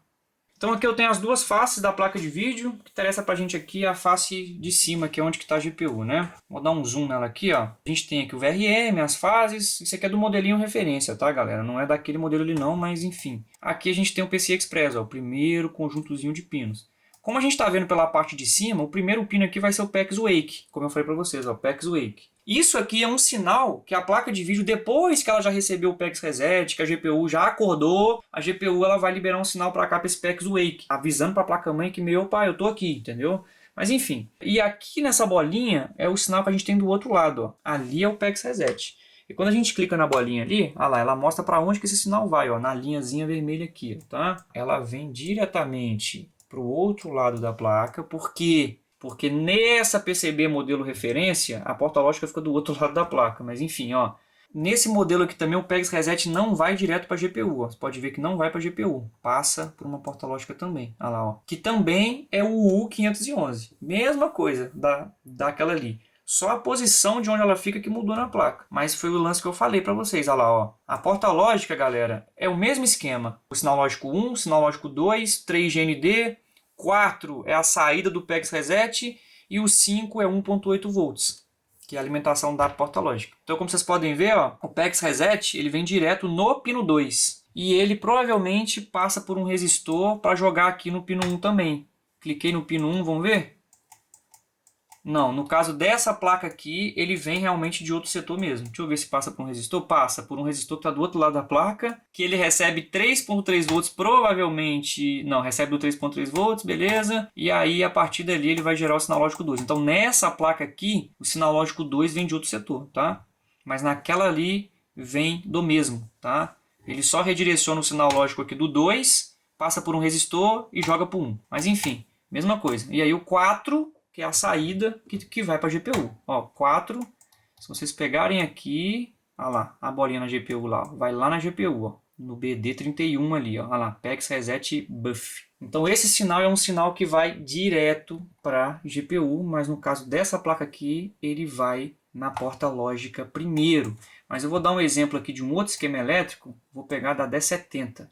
Então aqui eu tenho as duas faces da placa de vídeo. O que interessa pra gente aqui é a face de cima, que é onde está a GPU, né? Vou dar um zoom nela aqui, ó. A gente tem aqui o VRM, as fases. Isso aqui é do modelinho referência, tá, galera? Não é daquele modelo ali não, mas enfim. Aqui a gente tem o PCI Express, ó, o primeiro conjuntozinho de pinos. Como a gente está vendo pela parte de cima, o primeiro pino aqui vai ser o PEX Wake, como eu falei para vocês, ó, o PEX Wake. Isso aqui é um sinal que a placa de vídeo, depois que ela já recebeu o PEX Reset, que a GPU já acordou, a GPU ela vai liberar um sinal para cá para esse PEX Wake, avisando para a placa-mãe que, meu pai, eu tô aqui, entendeu? Mas enfim, e aqui nessa bolinha é o sinal que a gente tem do outro lado, ó. Ali é o PEX Reset. E quando a gente clica na bolinha ali, olha lá, ela mostra para onde que esse sinal vai, ó, na linhazinha vermelha aqui, tá? Ela vem diretamente para o outro lado da placa, por quê? Porque nessa PCB modelo referência, a porta lógica fica do outro lado da placa. Mas enfim, ó, nesse modelo aqui também o PEX Reset não vai direto para a GPU. Ó. Você pode ver que não vai para a GPU, passa por uma porta lógica também. Olha lá, ó, que também é o U511. Mesma coisa daquela ali. Só a posição de onde ela fica que mudou na placa. Mas foi o lance que eu falei para vocês. Olha lá, ó. A porta lógica, galera, é o mesmo esquema. O sinal lógico 1, sinal lógico 2, 3 GND, 4 é a saída do PEX Reset e o 5 é 1.8 volts, que é a alimentação da porta lógica. Então, como vocês podem ver, ó, o PEX Reset ele vem direto no pino 2. E ele provavelmente passa por um resistor para jogar aqui no pino 1 também. Cliquei no pino 1, vamos ver? Não, no caso dessa placa aqui, ele vem realmente de outro setor mesmo. Deixa eu ver se passa por um resistor. Passa por um resistor que está do outro lado da placa, que ele recebe 3.3 volts, provavelmente... Não, recebe do 3.3 volts, beleza. E aí, a partir dali, ele vai gerar o sinal lógico 2. Então, nessa placa aqui, o sinal lógico 2 vem de outro setor, tá? Mas naquela ali, vem do mesmo, tá? Ele só redireciona o sinal lógico aqui do 2, passa por um resistor e joga para o 1. Mas, enfim, mesma coisa. E aí, o 4... que é a saída que vai para a GPU. Ó, 4, se vocês pegarem aqui, olha lá, a bolinha na GPU lá, vai lá na GPU, ó, no BD31 ali, ó, olha lá, PEX Reset Buff. Então esse sinal é um sinal que vai direto para a GPU, mas no caso dessa placa aqui, ele vai na porta lógica primeiro. Mas eu vou dar um exemplo aqui de um outro esquema elétrico, vou pegar da 1070.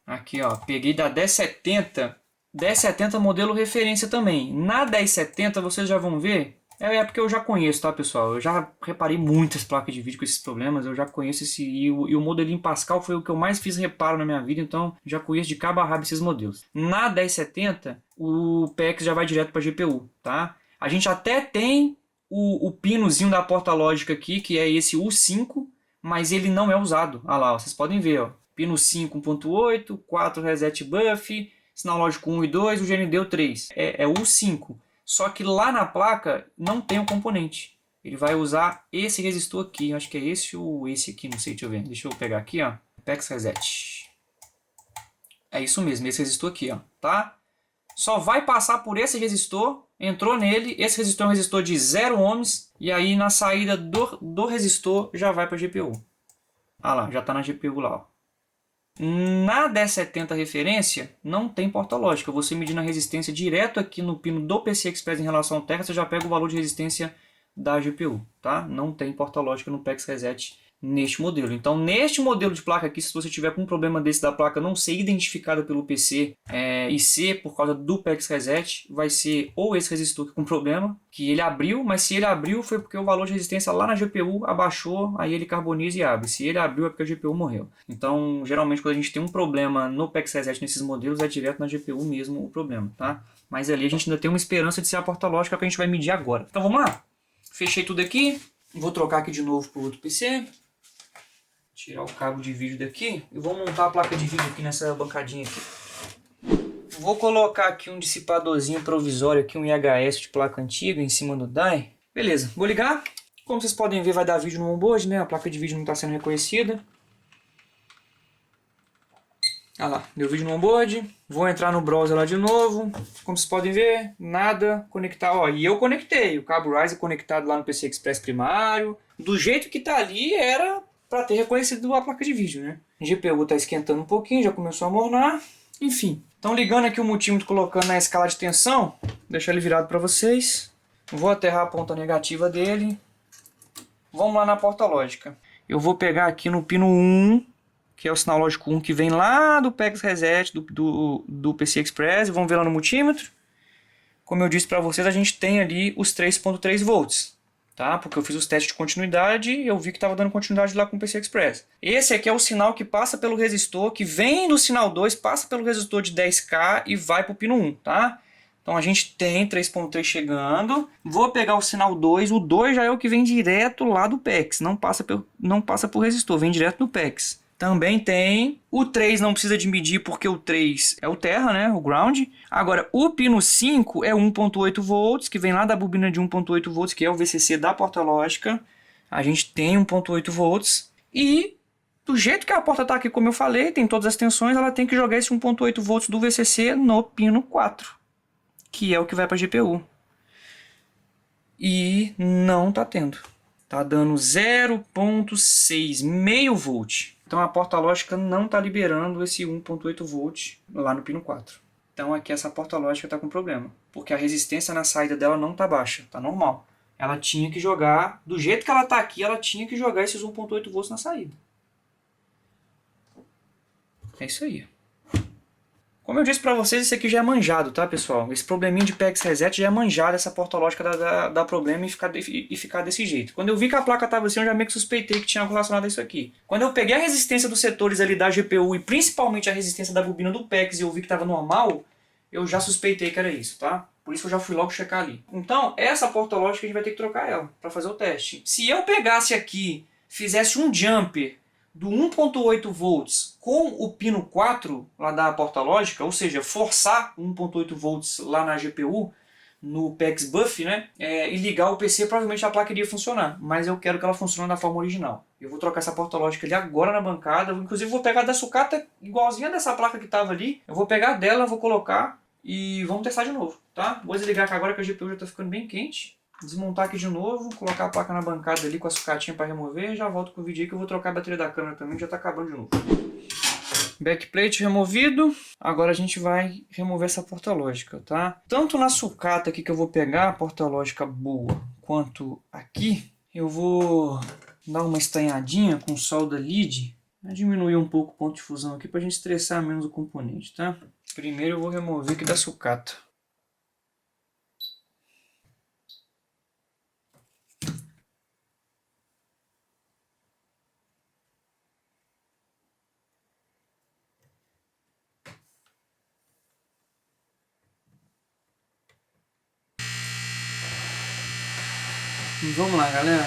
Aqui, ó, peguei da 1070... 1070 modelo referência também. Na 1070 vocês já vão ver, é porque eu já conheço, tá, pessoal? Eu já reparei muitas placas de vídeo com esses problemas, eu já conheço esse... E o modelinho Pascal foi o que eu mais fiz reparo na minha vida, então já conheço de cabo a rabo esses modelos. Na 1070, o PEX já vai direto para a GPU, tá? A gente até tem o pinozinho da porta lógica aqui, que é esse U5, mas ele não é usado. Olha lá, ó, vocês podem ver, ó. Pino 5, 1.8, 4 Reset Buff... Sinal lógico 1 e 2, o GND o 3. É o 5. Só que lá na placa não tem o componente. Ele vai usar esse resistor aqui. Acho que é esse ou esse aqui, não sei, deixa eu ver. Deixa eu pegar aqui, ó. PEX Reset. É isso mesmo, esse resistor aqui, ó. Tá? Só vai passar por esse resistor entrou nele, esse resistor é um resistor de 0 ohms, e aí na saída do resistor já vai para a GPU. Ah lá, já está na GPU lá. Ó. Na 1070 referência, não tem porta lógica. Você medindo a resistência direto aqui no pino do PCI Express em relação ao tecla, você já pega o valor de resistência da GPU, tá? Não tem porta lógica no PEX Reset neste modelo. Então, neste modelo de placa aqui, se você tiver com um problema desse da placa não ser identificada pelo PC e ser por causa do PEX Reset, vai ser ou esse resistor com problema, que ele abriu, mas se ele abriu foi porque o valor de resistência lá na GPU abaixou, aí ele carboniza e abre. Se ele abriu é porque a GPU morreu. Então, geralmente quando a gente tem um problema no PEX Reset nesses modelos, é direto na GPU mesmo o problema, tá? Mas ali a gente ainda tem uma esperança de ser a porta lógica que a gente vai medir agora. Então vamos lá? Fechei tudo aqui, vou trocar aqui de novo para o outro PC. Tirar o cabo de vídeo daqui e vou montar a placa de vídeo aqui nessa bancadinha aqui. Vou colocar aqui um dissipadorzinho provisório, aqui um IHS de placa antiga em cima do die. Beleza, vou ligar. Como vocês podem ver, vai dar vídeo no onboard, né? A placa de vídeo não está sendo reconhecida. Ah lá, deu vídeo no onboard. Vou entrar no browser lá de novo. Como vocês podem ver, nada conectar. Ó, e eu conectei. O cabo Ryzen conectado lá no PCI Express primário. Do jeito que tá ali, era para ter reconhecido a placa de vídeo, né? A GPU está esquentando um pouquinho, já começou a mornar. Enfim, então ligando aqui o multímetro, colocando na escala de tensão, deixar ele virado para vocês. Vou aterrar a ponta negativa dele. Vamos lá na porta lógica. Eu vou pegar aqui no pino 1, que é o sinal lógico 1 que vem lá do PEX Reset do PCI Express. Vamos ver lá no multímetro. Como eu disse para vocês, a gente tem ali os 3.3 volts. Tá? Porque eu fiz os testes de continuidade e eu vi que estava dando continuidade lá com o PCI Express. Esse aqui é o sinal que passa pelo resistor, que vem do sinal 2, passa pelo resistor de 10K e vai para o pino 1. Tá? Então a gente tem 3.3 chegando. Vou pegar o sinal 2. O 2 já é o que vem direto lá do PEX. Não passa por resistor, vem direto do PEX. Também tem o 3, não precisa de medir porque o 3 é o terra, né, o ground. Agora, o pino 5 é 1.8 volts, que vem lá da bobina de 1.8 volts, que é o VCC da porta lógica. A gente tem 1.8 volts. E do jeito que a porta está aqui, como eu falei, tem todas as tensões, ela tem que jogar esse 1.8 volts do VCC no pino 4, que é o que vai para a GPU. E não está tendo. Está dando 0.6, meio volt. Então a porta lógica não está liberando esse 1.8 volt lá no pino 4. Então aqui essa porta lógica está com problema, porque a resistência na saída dela não está baixa, está normal. Ela tinha que jogar, do jeito que ela está aqui, ela tinha que jogar esses 1.8 volts na saída. É isso aí. Como eu disse para vocês, esse aqui já é manjado, tá, pessoal? Esse probleminha de PEX Reset já é manjado, essa porta lógica dá problema e ficar desse jeito. Quando eu vi que a placa estava assim, eu já meio que suspeitei que tinha algo relacionado a isso aqui. Quando eu peguei a resistência dos setores ali da GPU e principalmente a resistência da bobina do PEX e eu vi que estava normal, eu já suspeitei que era isso, tá? Por isso eu já fui logo checar ali. Então, essa porta lógica a gente vai ter que trocar ela para fazer o teste. Se eu pegasse aqui, fizesse um jumper do 1.8 volts com o pino 4 lá da porta lógica, ou seja, forçar 1.8 volts lá na GPU, no PEX Buff, né, e ligar o PC, provavelmente a placa iria funcionar, mas eu quero que ela funcione da forma original. Eu vou trocar essa porta lógica ali agora na bancada, inclusive vou pegar da sucata igualzinha dessa placa que estava ali, eu vou pegar dela, vou colocar e vamos testar de novo, tá? Vou desligar aqui agora que a GPU já está ficando bem quente. Desmontar aqui de novo, colocar a placa na bancada ali com a sucatinha para remover, já volto com o vídeo aí que eu vou trocar a bateria da câmera também, que já está acabando de novo. Backplate removido, agora a gente vai remover essa porta lógica, tá? Tanto na sucata aqui que eu vou pegar a porta lógica boa, quanto aqui, eu vou dar uma estanhadinha com solda lead, vai diminuir um pouco o ponto de fusão aqui para a gente estressar menos o componente, tá? Primeiro eu vou remover aqui da sucata. Vamos lá, galera.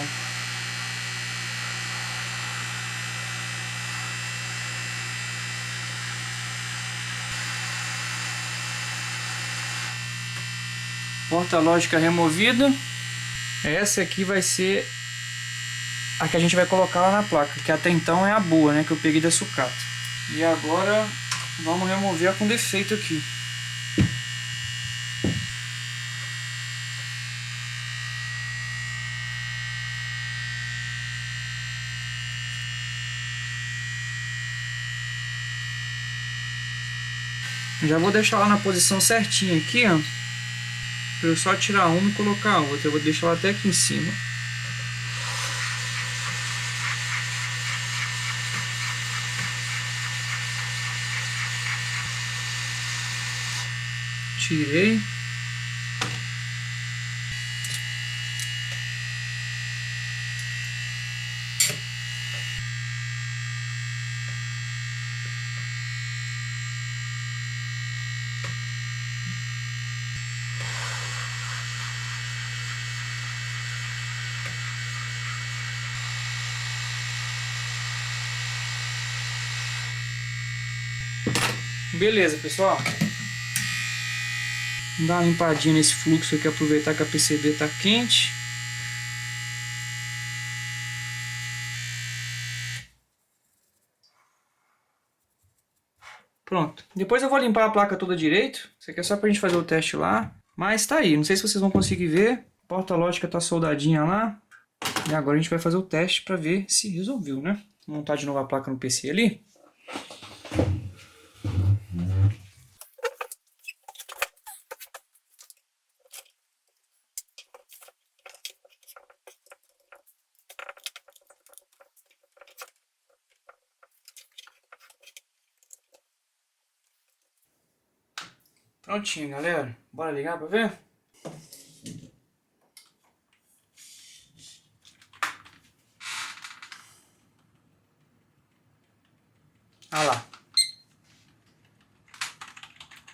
Porta lógica removida. Essa aqui vai ser a que a gente vai colocar lá na placa, que até então é a boa, né, que eu peguei da sucata. E agora vamos remover a com defeito aqui. Já vou deixar ela na posição certinha aqui, ó. Pra eu só tirar uma e colocar a outra. Eu vou deixar ela até aqui em cima. Tirei. Beleza, pessoal. Vou dar uma limpadinha nesse fluxo aqui, aproveitar que a PCB está quente. Pronto. Depois eu vou limpar a placa toda direito. Isso aqui é só pra gente fazer o teste lá. Mas tá aí. Não sei se vocês vão conseguir ver. A porta lógica tá soldadinha lá. E agora a gente vai fazer o teste pra ver se resolveu, né? Vou montar de novo a placa no PC ali. Prontinho, galera. Bora ligar pra ver? Ah lá.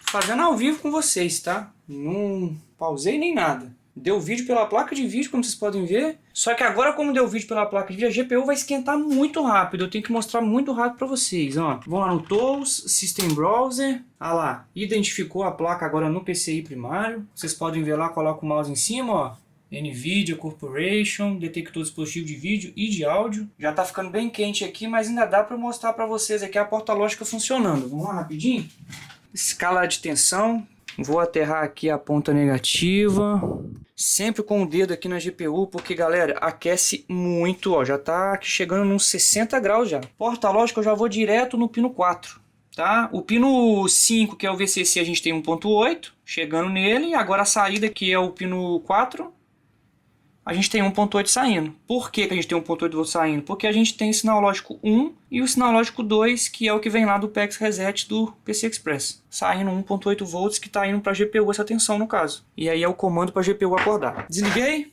Fazendo ao vivo com vocês, tá? Não pausei nem nada. Deu vídeo pela placa de vídeo, como vocês podem ver. Só que agora, como deu vídeo pela placa de vídeo, a GPU vai esquentar muito rápido. Eu tenho que mostrar muito rápido para vocês, ó. Vão lá no Tools, System Browser. Ah lá, identificou a placa agora no PCI primário. Vocês podem ver lá, coloca o mouse em cima, ó. NVIDIA Corporation, detectou dispositivo de vídeo e de áudio. Já tá ficando bem quente aqui, mas ainda dá para mostrar para vocês aqui a porta lógica funcionando. Vamos lá rapidinho? Escala de tensão. Vou aterrar aqui a ponta negativa. Sempre com o dedo aqui na GPU, porque, galera, aquece muito, ó. Já tá chegando nos 60 graus já. Porta lógica eu já vou direto no pino 4, tá? O pino 5, que é o VCC, a gente tem 1.8, chegando nele. Agora a saída, que é o pino 4, a gente tem 1.8 saindo. Por que a gente tem 1.8 volts saindo? Porque a gente tem o sinal lógico 1 e o sinal lógico 2, que é o que vem lá do PEX Reset do PC Express. Saindo 1.8 volts, que está indo para a GPU essa tensão no caso. E aí é o comando para a GPU acordar. Desliguei.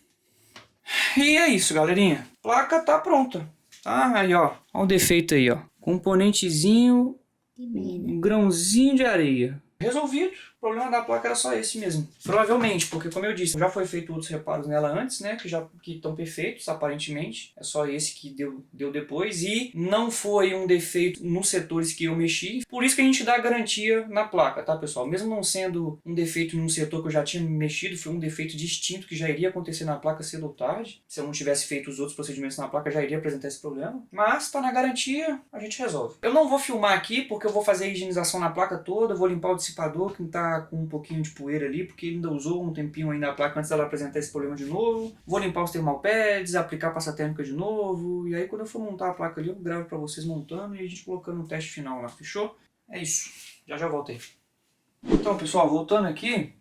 E é isso, galerinha. A placa tá pronta. Tá? Aí, ó. Olha o defeito aí, ó. Componentezinho, um grãozinho de areia. Resolvido. O problema da placa era só esse mesmo. Provavelmente, porque como eu disse, já foi feito outros reparos nela antes, né? Que estão perfeitos, aparentemente. É só esse que deu depois. E não foi um defeito nos setores que eu mexi. Por isso que a gente dá garantia na placa, tá, pessoal? Mesmo não sendo um defeito num setor que eu já tinha mexido, foi um defeito distinto que já iria acontecer na placa cedo ou tarde. Se eu não tivesse feito os outros procedimentos na placa, já iria apresentar esse problema. Mas tá na garantia, a gente resolve. Eu não vou filmar aqui, porque eu vou fazer a higienização na placa toda. Eu vou limpar o dissipador, que tá com um pouquinho de poeira ali, porque ele ainda usou um tempinho ainda a placa antes dela apresentar esse problema de novo. Vou limpar os thermal pads, aplicar pasta térmica de novo, e aí quando eu for montar a placa ali, eu gravo pra vocês montando e a gente colocando o teste final lá, fechou? É isso, já voltei. Então, pessoal, voltando aqui,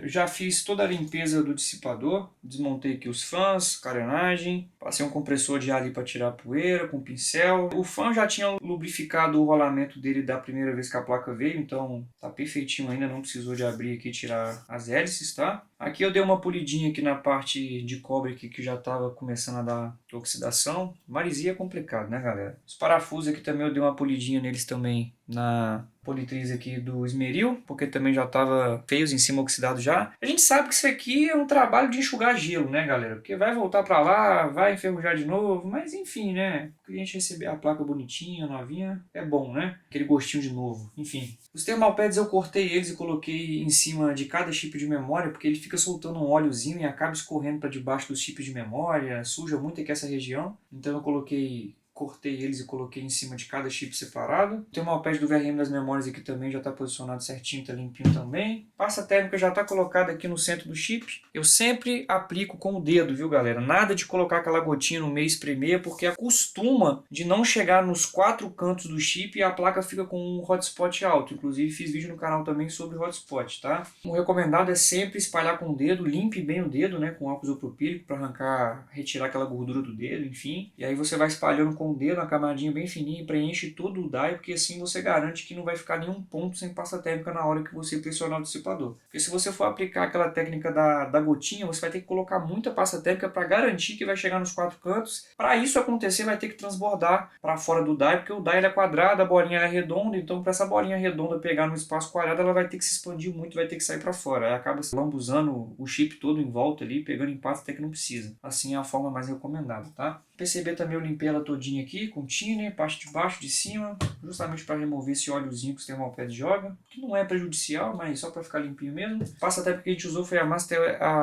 já fiz toda a limpeza do dissipador, desmontei aqui os fãs, carenagem, passei um compressor de ar ali para tirar a poeira com pincel. O fã já tinha lubrificado o rolamento dele da primeira vez que a placa veio, então tá perfeitinho ainda, não precisou de abrir aqui e tirar as hélices, tá? Aqui eu dei uma polidinha aqui na parte de cobre aqui que já estava começando a dar oxidação. Maresia é complicado, né, galera? Os parafusos aqui também eu dei uma polidinha neles também na politriz aqui do esmeril, porque também já estava feios em cima, oxidado já. A gente sabe que isso aqui é um trabalho de enxugar gelo, né, galera? Porque vai voltar para lá, vai enferrujar de novo, mas enfim, né? O cliente receber a placa bonitinha, novinha, é bom, né? Aquele gostinho de novo, enfim. Os thermal pads eu cortei eles e coloquei em cima de cada chip de memória, porque ele fica soltando um óleozinho e acaba escorrendo para debaixo dos chips de memória, suja muito aqui essa região. Então eu coloquei cortei eles e coloquei em cima de cada chip separado. O thermalpad do VRM das memórias aqui também já está posicionado certinho, está limpinho também. Pasta térmica já está colocada aqui no centro do chip. Eu sempre aplico com o dedo, viu galera? Nada de colocar aquela gotinha no meio e espremer, porque acostuma de não chegar nos 4 cantos do chip e a placa fica com um hotspot alto. Inclusive fiz vídeo no canal também sobre hotspot, tá? O recomendado é sempre espalhar com o dedo, limpe bem o dedo, né, com álcool isopropílico para arrancar, retirar aquela gordura do dedo, enfim. E aí você vai espalhando com o dedo, uma camadinha bem fininha, preenche todo o die, porque assim você garante que não vai ficar nenhum ponto sem pasta térmica na hora que você pressionar o dissipador. Porque se você for aplicar aquela técnica da gotinha, você vai ter que colocar muita pasta térmica para garantir que vai chegar nos 4 cantos. Para isso acontecer, vai ter que transbordar para fora do die, porque o die ele é quadrado, a bolinha é redonda, então para essa bolinha redonda pegar no espaço quadrado, ela vai ter que se expandir muito, vai ter que sair para fora. Aí acaba lambuzando o chip todo em volta ali, pegando em pasta até que não precisa. Assim é a forma mais recomendada, tá? PCB também eu limpei ela todinha aqui, com thinner, parte de baixo, de cima, justamente para remover esse óleozinho que o thermalpad joga, que não é prejudicial, mas só para ficar limpinho mesmo. Pasta térmica que a gente usou foi a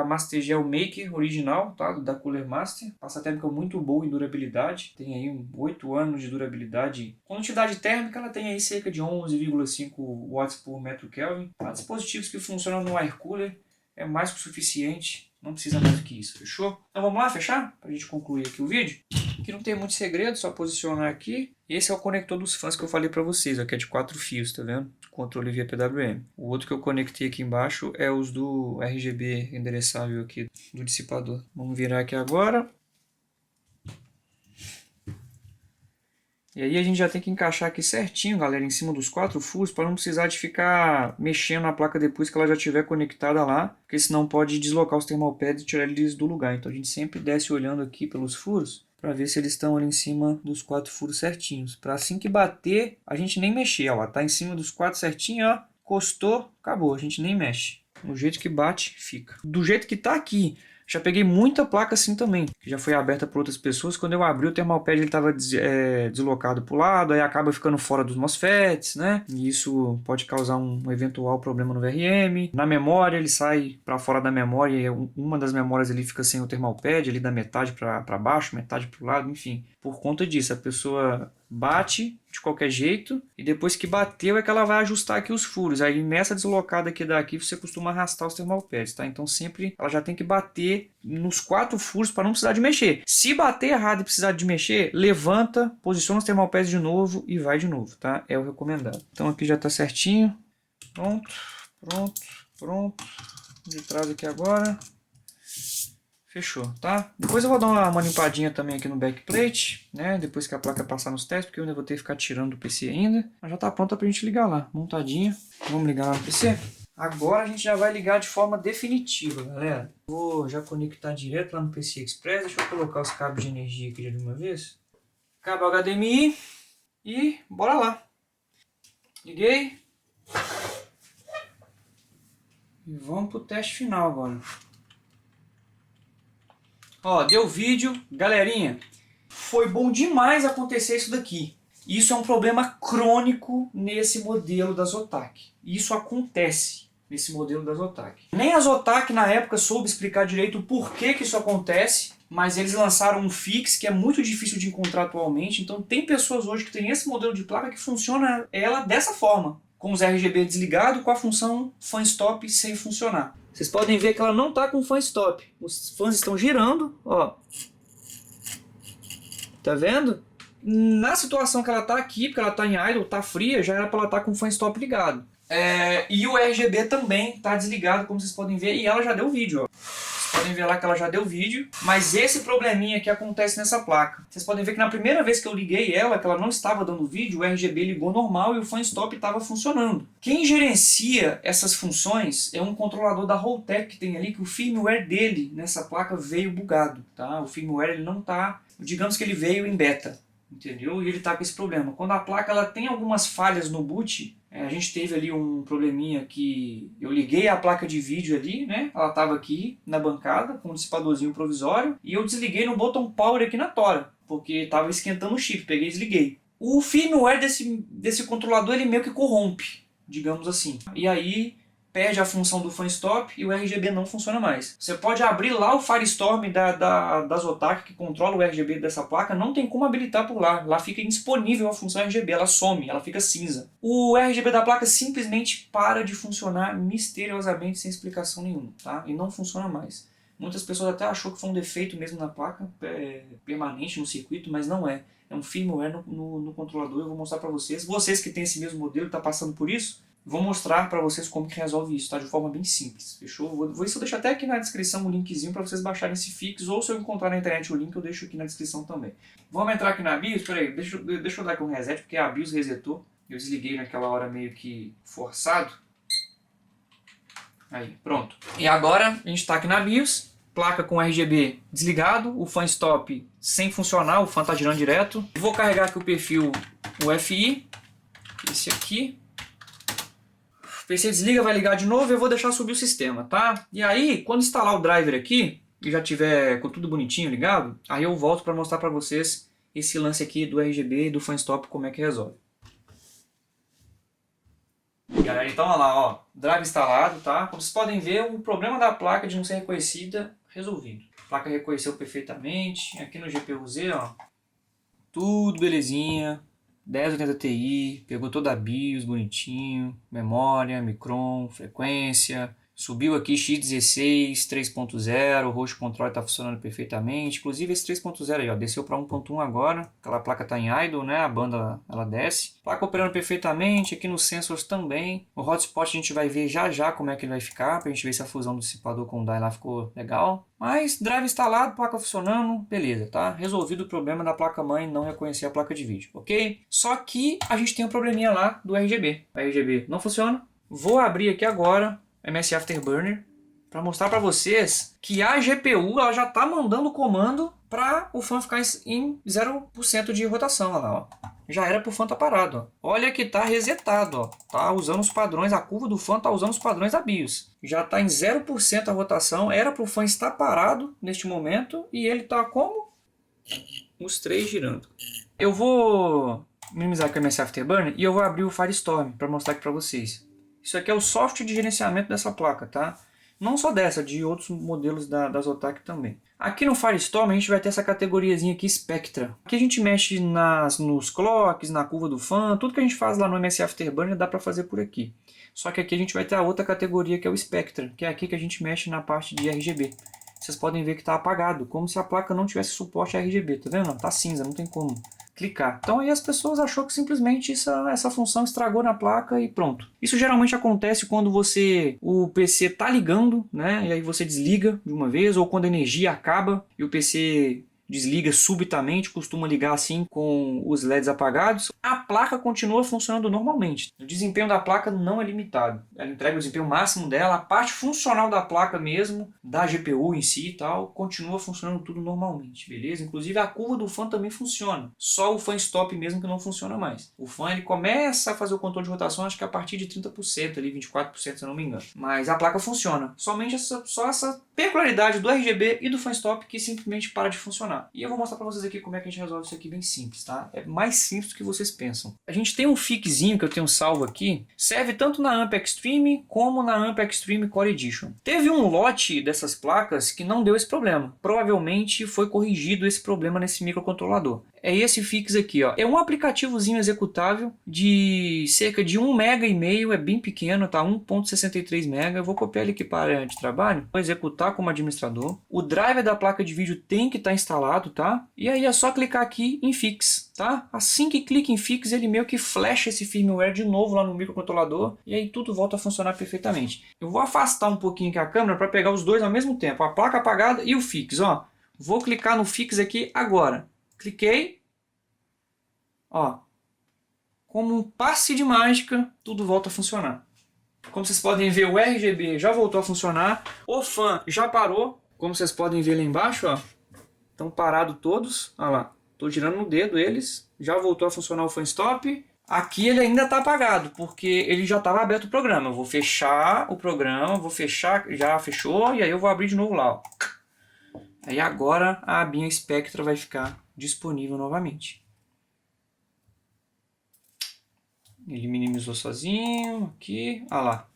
Master Gel Maker original, tá? Da Cooler Master. Pasta térmica muito boa em durabilidade, tem aí 8 anos de durabilidade. Com quantidade térmica ela tem aí cerca de 11,5 watts por metro Kelvin. Há dispositivos que funcionam no air cooler, é mais que o suficiente. Não precisa mais do que isso, fechou? Então vamos lá fechar? Pra gente concluir aqui o vídeo. Aqui não tem muito segredo, só posicionar aqui. Esse é o conector dos fãs que eu falei pra vocês, ó, que é de 4 fios, tá vendo? Controle via PWM. O outro que eu conectei aqui embaixo é os do RGB endereçável aqui do dissipador. Vamos virar aqui agora. E aí a gente já tem que encaixar aqui certinho, galera, em cima dos 4 furos, para não precisar de ficar mexendo na placa depois que ela já estiver conectada lá, porque senão pode deslocar os thermalpads e tirar eles do lugar. Então a gente sempre desce olhando aqui pelos furos, para ver se eles estão ali em cima dos 4 furos certinhos. Para assim que bater, a gente nem mexer, ó, tá em cima dos 4 certinho, ó, encostou, acabou, a gente nem mexe. Do jeito que bate, fica. Do jeito que tá aqui. Já peguei muita placa assim também, que já foi aberta por outras pessoas. Quando eu abri o thermalpad ele estava deslocado para o lado, aí acaba ficando fora dos MOSFETs, né? E isso pode causar um eventual problema no VRM. Na memória ele sai para fora da memória e uma das memórias ele fica sem o thermalpad, ali da metade para baixo, metade para o lado, enfim. Por conta disso, a pessoa bate de qualquer jeito e depois que bateu é que ela vai ajustar aqui os furos. Aí nessa deslocada que dá aqui você costuma arrastar os thermalpads, tá? Então sempre ela já tem que bater nos 4 furos para não precisar de mexer. Se bater errado e precisar de mexer, levanta, posiciona os thermalpads de novo e vai de novo, tá? É o recomendado. Então aqui já tá certinho. Pronto, pronto, pronto. De trás aqui agora. Fechou, tá? Depois eu vou dar uma limpadinha também aqui no backplate, né? Depois que a placa passar nos testes, porque eu ainda vou ter que ficar tirando do PC ainda. Mas já tá pronta pra gente ligar lá, montadinha. Vamos ligar lá no PC? Agora a gente já vai ligar de forma definitiva, galera. Vou já conectar direto lá no PC Express. Deixa eu colocar os cabos de energia aqui de uma vez. Cabo HDMI e bora lá. Liguei. E vamos pro teste final agora. Ó, deu vídeo, galerinha, foi bom demais acontecer isso daqui. Isso é um problema crônico nesse modelo da Zotac. Isso acontece nesse modelo da Zotac. Nem a Zotac na época soube explicar direito o porquê que isso acontece, mas eles lançaram um fix que é muito difícil de encontrar atualmente. Então tem pessoas hoje que têm esse modelo de placa que funciona ela dessa forma, com os RGB desligados, com a função fan stop sem funcionar. Vocês podem ver que ela não está com fan stop. Os fãs estão girando, ó. Tá vendo? Na situação que ela está aqui, porque ela está em idle, está fria, já era para ela estar com o fan stop ligado. E o RGB também está desligado, como vocês podem ver, e ela já deu vídeo, ó. Vocês podem ver lá que ela já deu vídeo, mas esse probleminha que acontece nessa placa. Vocês podem ver que na primeira vez que eu liguei ela, que ela não estava dando vídeo, o RGB ligou normal e o fan stop estava funcionando. Quem gerencia essas funções é um controlador da Holtec que tem ali, que o firmware dele nessa placa veio bugado, tá? O firmware ele não tá, digamos que ele veio em beta, entendeu? E ele tá com esse problema. Quando a placa ela tem algumas falhas no boot, a gente teve ali um probleminha que eu liguei a placa de vídeo ali, né? Ela estava aqui na bancada com um dissipadorzinho provisório e eu desliguei no botão power aqui na tora, porque estava esquentando o chip, peguei e desliguei. O firmware desse controlador ele meio que corrompe, digamos assim. E aí perde a função do fan stop e o RGB não funciona mais. Você pode abrir lá o Firestorm da Zotac, que controla o RGB dessa placa, não tem como habilitar por lá. Lá fica indisponível a função RGB, ela some, ela fica cinza. O RGB da placa simplesmente para de funcionar misteriosamente sem explicação nenhuma, tá? E não funciona mais. Muitas pessoas até achou que foi um defeito mesmo na placa, permanente no circuito, mas não é. É um firmware no controlador, eu vou mostrar para vocês. Vocês que têm esse mesmo modelo e estão passando por isso, vou mostrar para vocês como que resolve isso, tá? De forma bem simples, fechou? Vou deixar até aqui na descrição um linkzinho para vocês baixarem esse fix, ou se eu encontrar na internet o link, eu deixo aqui na descrição também. Vamos entrar aqui na BIOS, peraí, deixa eu dar aqui um reset, porque a BIOS resetou. Eu desliguei naquela hora meio que forçado. Aí, pronto. E agora a gente está aqui na BIOS. Placa com RGB desligado, o fan stop sem funcionar, o fan está girando direto. Vou carregar aqui o perfil UFI, esse aqui. O PC desliga, vai ligar de novo e eu vou deixar subir o sistema, tá? E aí, quando instalar o driver aqui, e já tiver com tudo bonitinho ligado, aí eu volto para mostrar para vocês esse lance aqui do RGB e do fan stop, como é que resolve. Galera, então olha lá, ó, drive instalado, tá? Como vocês podem ver, o problema da placa de não ser reconhecida, resolvido. A placa reconheceu perfeitamente. Aqui no GPU-Z, ó, tudo belezinha. 1080 Ti, pegou toda a BIOS bonitinho, memória, micron, frequência. Subiu aqui X16, 3.0, o Host Control está funcionando perfeitamente. Inclusive esse 3.0 aí, ó, desceu para 1.1 agora. Aquela placa está em idle, né? A banda ela desce. Placa operando perfeitamente, aqui nos sensors também. O hotspot a gente vai ver já já como é que ele vai ficar, para a gente ver se a fusão do dissipador com o DAI lá ficou legal. Mas drive instalado, placa funcionando, beleza, tá? Resolvido o problema da placa-mãe não reconhecer a placa de vídeo, ok? Só que a gente tem um probleminha lá do RGB. O RGB não funciona. Vou abrir aqui agora MS Afterburner para mostrar para vocês que a GPU ela já está mandando o comando para o fan ficar em 0% de rotação. Olha lá, ó. Já era para o fan estar parado. Ó. Olha que está resetado. Ó. Tá usando os padrões, a curva do fan está usando os padrões da BIOS. Já está em 0% a rotação. Era para o fan estar parado neste momento e ele está como? Os três girando. Eu vou minimizar aqui o MS Afterburner e eu vou abrir o Firestorm para mostrar aqui para vocês. Isso aqui é o software de gerenciamento dessa placa, tá? Não só dessa, de outros modelos da Zotac também. Aqui no Firestorm a gente vai ter essa categoriazinha aqui, Spectra. Aqui a gente mexe nos clocks, na curva do fan, tudo que a gente faz lá no MS Afterburner dá para fazer por aqui. Só que aqui a gente vai ter a outra categoria que é o Spectra, que é aqui que a gente mexe na parte de RGB. Vocês podem ver que está apagado, como se a placa não tivesse suporte a RGB, tá vendo? Tá cinza, não tem como clicar. Então aí as pessoas achou que simplesmente essa função estragou na placa e pronto. Isso geralmente acontece quando o PC tá ligando, né? E aí você desliga de uma vez, ou quando a energia acaba e o PC desliga subitamente, costuma ligar assim com os LEDs apagados, a placa continua funcionando normalmente. O desempenho da placa não é limitado. Ela entrega o desempenho máximo dela, a parte funcional da placa mesmo, da GPU em si e tal, continua funcionando tudo normalmente, beleza? Inclusive a curva do fan também funciona. Só o fan stop mesmo que não funciona mais. O fan ele começa a fazer o controle de rotação, acho que a partir de 30%, ali 24% se eu não me engano. Mas a placa funciona. Somente só essa peculiaridade do RGB e do fan stop que simplesmente para de funcionar. E eu vou mostrar para vocês aqui como é que a gente resolve isso aqui bem simples, tá? É mais simples do que vocês pensam. A gente tem um fixzinho que eu tenho salvo aqui, serve tanto na Amp Extreme como na Amp Extreme Core Edition. Teve um lote dessas placas que não deu esse problema. Provavelmente foi corrigido esse problema nesse microcontrolador. É esse fix aqui, ó. É um aplicativozinho executável de cerca de 1,5 MB, é bem pequeno, tá? 1,63 MB. Eu vou copiar ele aqui para a área de trabalho, vou executar como administrador. O driver da placa de vídeo tem que estar instalado, tá? E aí é só clicar aqui em fix, tá? Assim que clica em fix, ele meio que flasha esse firmware de novo lá no microcontrolador e aí tudo volta a funcionar perfeitamente. Eu vou afastar um pouquinho aqui a câmera para pegar os dois ao mesmo tempo, a placa apagada e o fix, ó. Vou clicar no fix aqui agora. Cliquei, ó, como um passe de mágica, tudo volta a funcionar. Como vocês podem ver, o RGB já voltou a funcionar, o fan já parou, como vocês podem ver lá embaixo, ó, estão parados todos, olha lá, estou girando no dedo eles, já voltou a funcionar o fan stop. Aqui ele ainda está apagado, porque ele já estava aberto o programa. Eu vou fechar o programa, vou fechar, já fechou, e aí eu vou abrir de novo lá, ó. Aí agora a abinha Spectra vai ficar disponível novamente. Ele minimizou sozinho aqui, olha lá.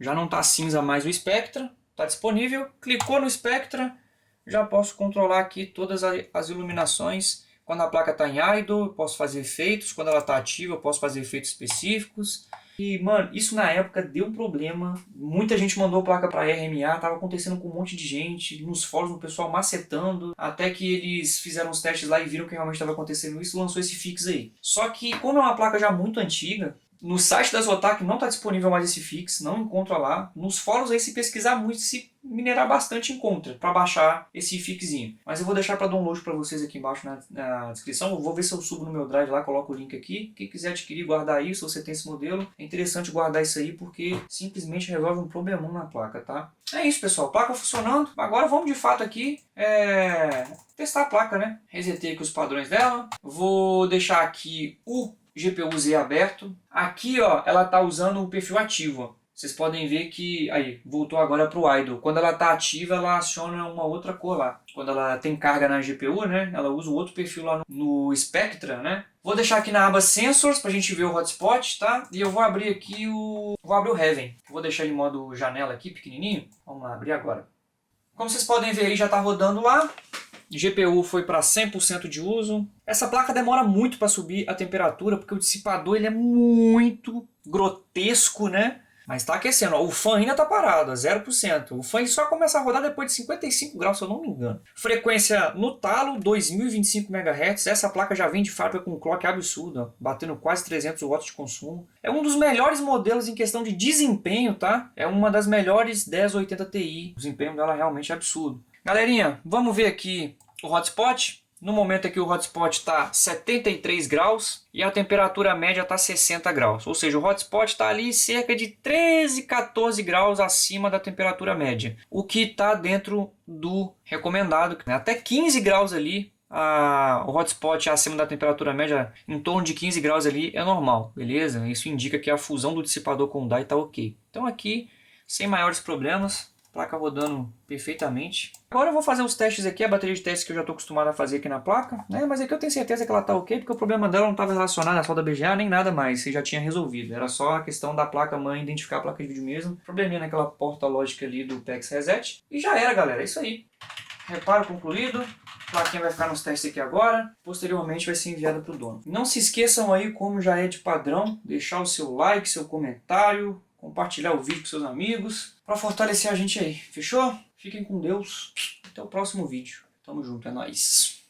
Já não está cinza mais o Spectra, está disponível. Clicou no Spectra, já posso controlar aqui todas as iluminações. Quando a placa está em idle, eu posso fazer efeitos. Quando ela está ativa, eu posso fazer efeitos específicos. E, mano, isso na época deu um problema. Muita gente mandou placa para RMA, tava acontecendo com um monte de gente, nos fóruns, o pessoal macetando, até que eles fizeram os testes lá e viram que realmente estava acontecendo isso e lançou esse fix aí. Só que, como é uma placa já muito antiga, no site da Zotac não está disponível mais esse fix, não encontra lá. Nos fóruns aí, se pesquisar muito, se minerar bastante, encontra para baixar esse fixinho. Mas eu vou deixar para download para vocês aqui embaixo na descrição. Eu vou ver se eu subo no meu drive lá, coloco o link aqui. Quem quiser adquirir, guardar isso, se você tem esse modelo, é interessante guardar isso aí porque simplesmente resolve um problemão na placa, tá? É isso, pessoal. Placa funcionando. Agora vamos de fato aqui testar a placa, né? Resetei aqui os padrões dela. Vou deixar aqui o GPU-Z aberto. Aqui, ó, ela tá usando o perfil ativo, ó. Vocês podem ver que, aí, voltou agora para o idle. Quando ela tá ativa, ela aciona uma outra cor lá. Quando ela tem carga na GPU, né, ela usa o outro perfil lá no Spectra, né. Vou deixar aqui na aba Sensors pra gente ver o hotspot, tá? E eu vou abrir aqui o Heaven. Vou deixar ele em modo janela aqui, pequenininho. Vamos lá, abrir agora. Como vocês podem ver aí, já tá rodando lá. GPU foi para 100% de uso. Essa placa demora muito para subir a temperatura, porque o dissipador ele é muito grotesco, né? Mas está aquecendo. Ó, o fan ainda está parado, a 0%. O fan só começa a rodar depois de 55 graus, se eu não me engano. Frequência no talo, 2025 MHz. Essa placa já vem de fábrica com um clock absurdo, ó, batendo quase 300 watts de consumo. É um dos melhores modelos em questão de desempenho, tá? É uma das melhores 1080 Ti. O desempenho dela realmente é absurdo. Galerinha, vamos ver aqui o hotspot. No momento aqui o hotspot está 73 graus e a temperatura média está 60 graus. Ou seja, o hotspot está ali cerca de 13, 14 graus acima da temperatura média. O que está dentro do recomendado. Até 15 graus ali, o hotspot acima da temperatura média, em torno de 15 graus ali, é normal, beleza? Isso indica que a fusão do dissipador com o die está ok. Então aqui, sem maiores problemas. Placa rodando perfeitamente. Agora eu vou fazer os testes aqui, a bateria de testes que eu já estou acostumado a fazer aqui na placa, né? Mas aqui eu tenho certeza que ela está ok, porque o problema dela não estava relacionado à solda BGA nem nada mais, você já tinha resolvido. Era só a questão da placa mãe identificar a placa de vídeo mesmo, probleminha naquela porta lógica ali do PEX Reset. E já era, galera, é isso aí. Reparo concluído. A plaquinha vai ficar nos testes aqui agora, posteriormente vai ser enviada para o dono. Não se esqueçam aí, como já é de padrão, deixar o seu like, seu comentário, compartilhar o vídeo com seus amigos, para fortalecer a gente aí, fechou? Fiquem com Deus, até o próximo vídeo. Tamo junto, é nóis!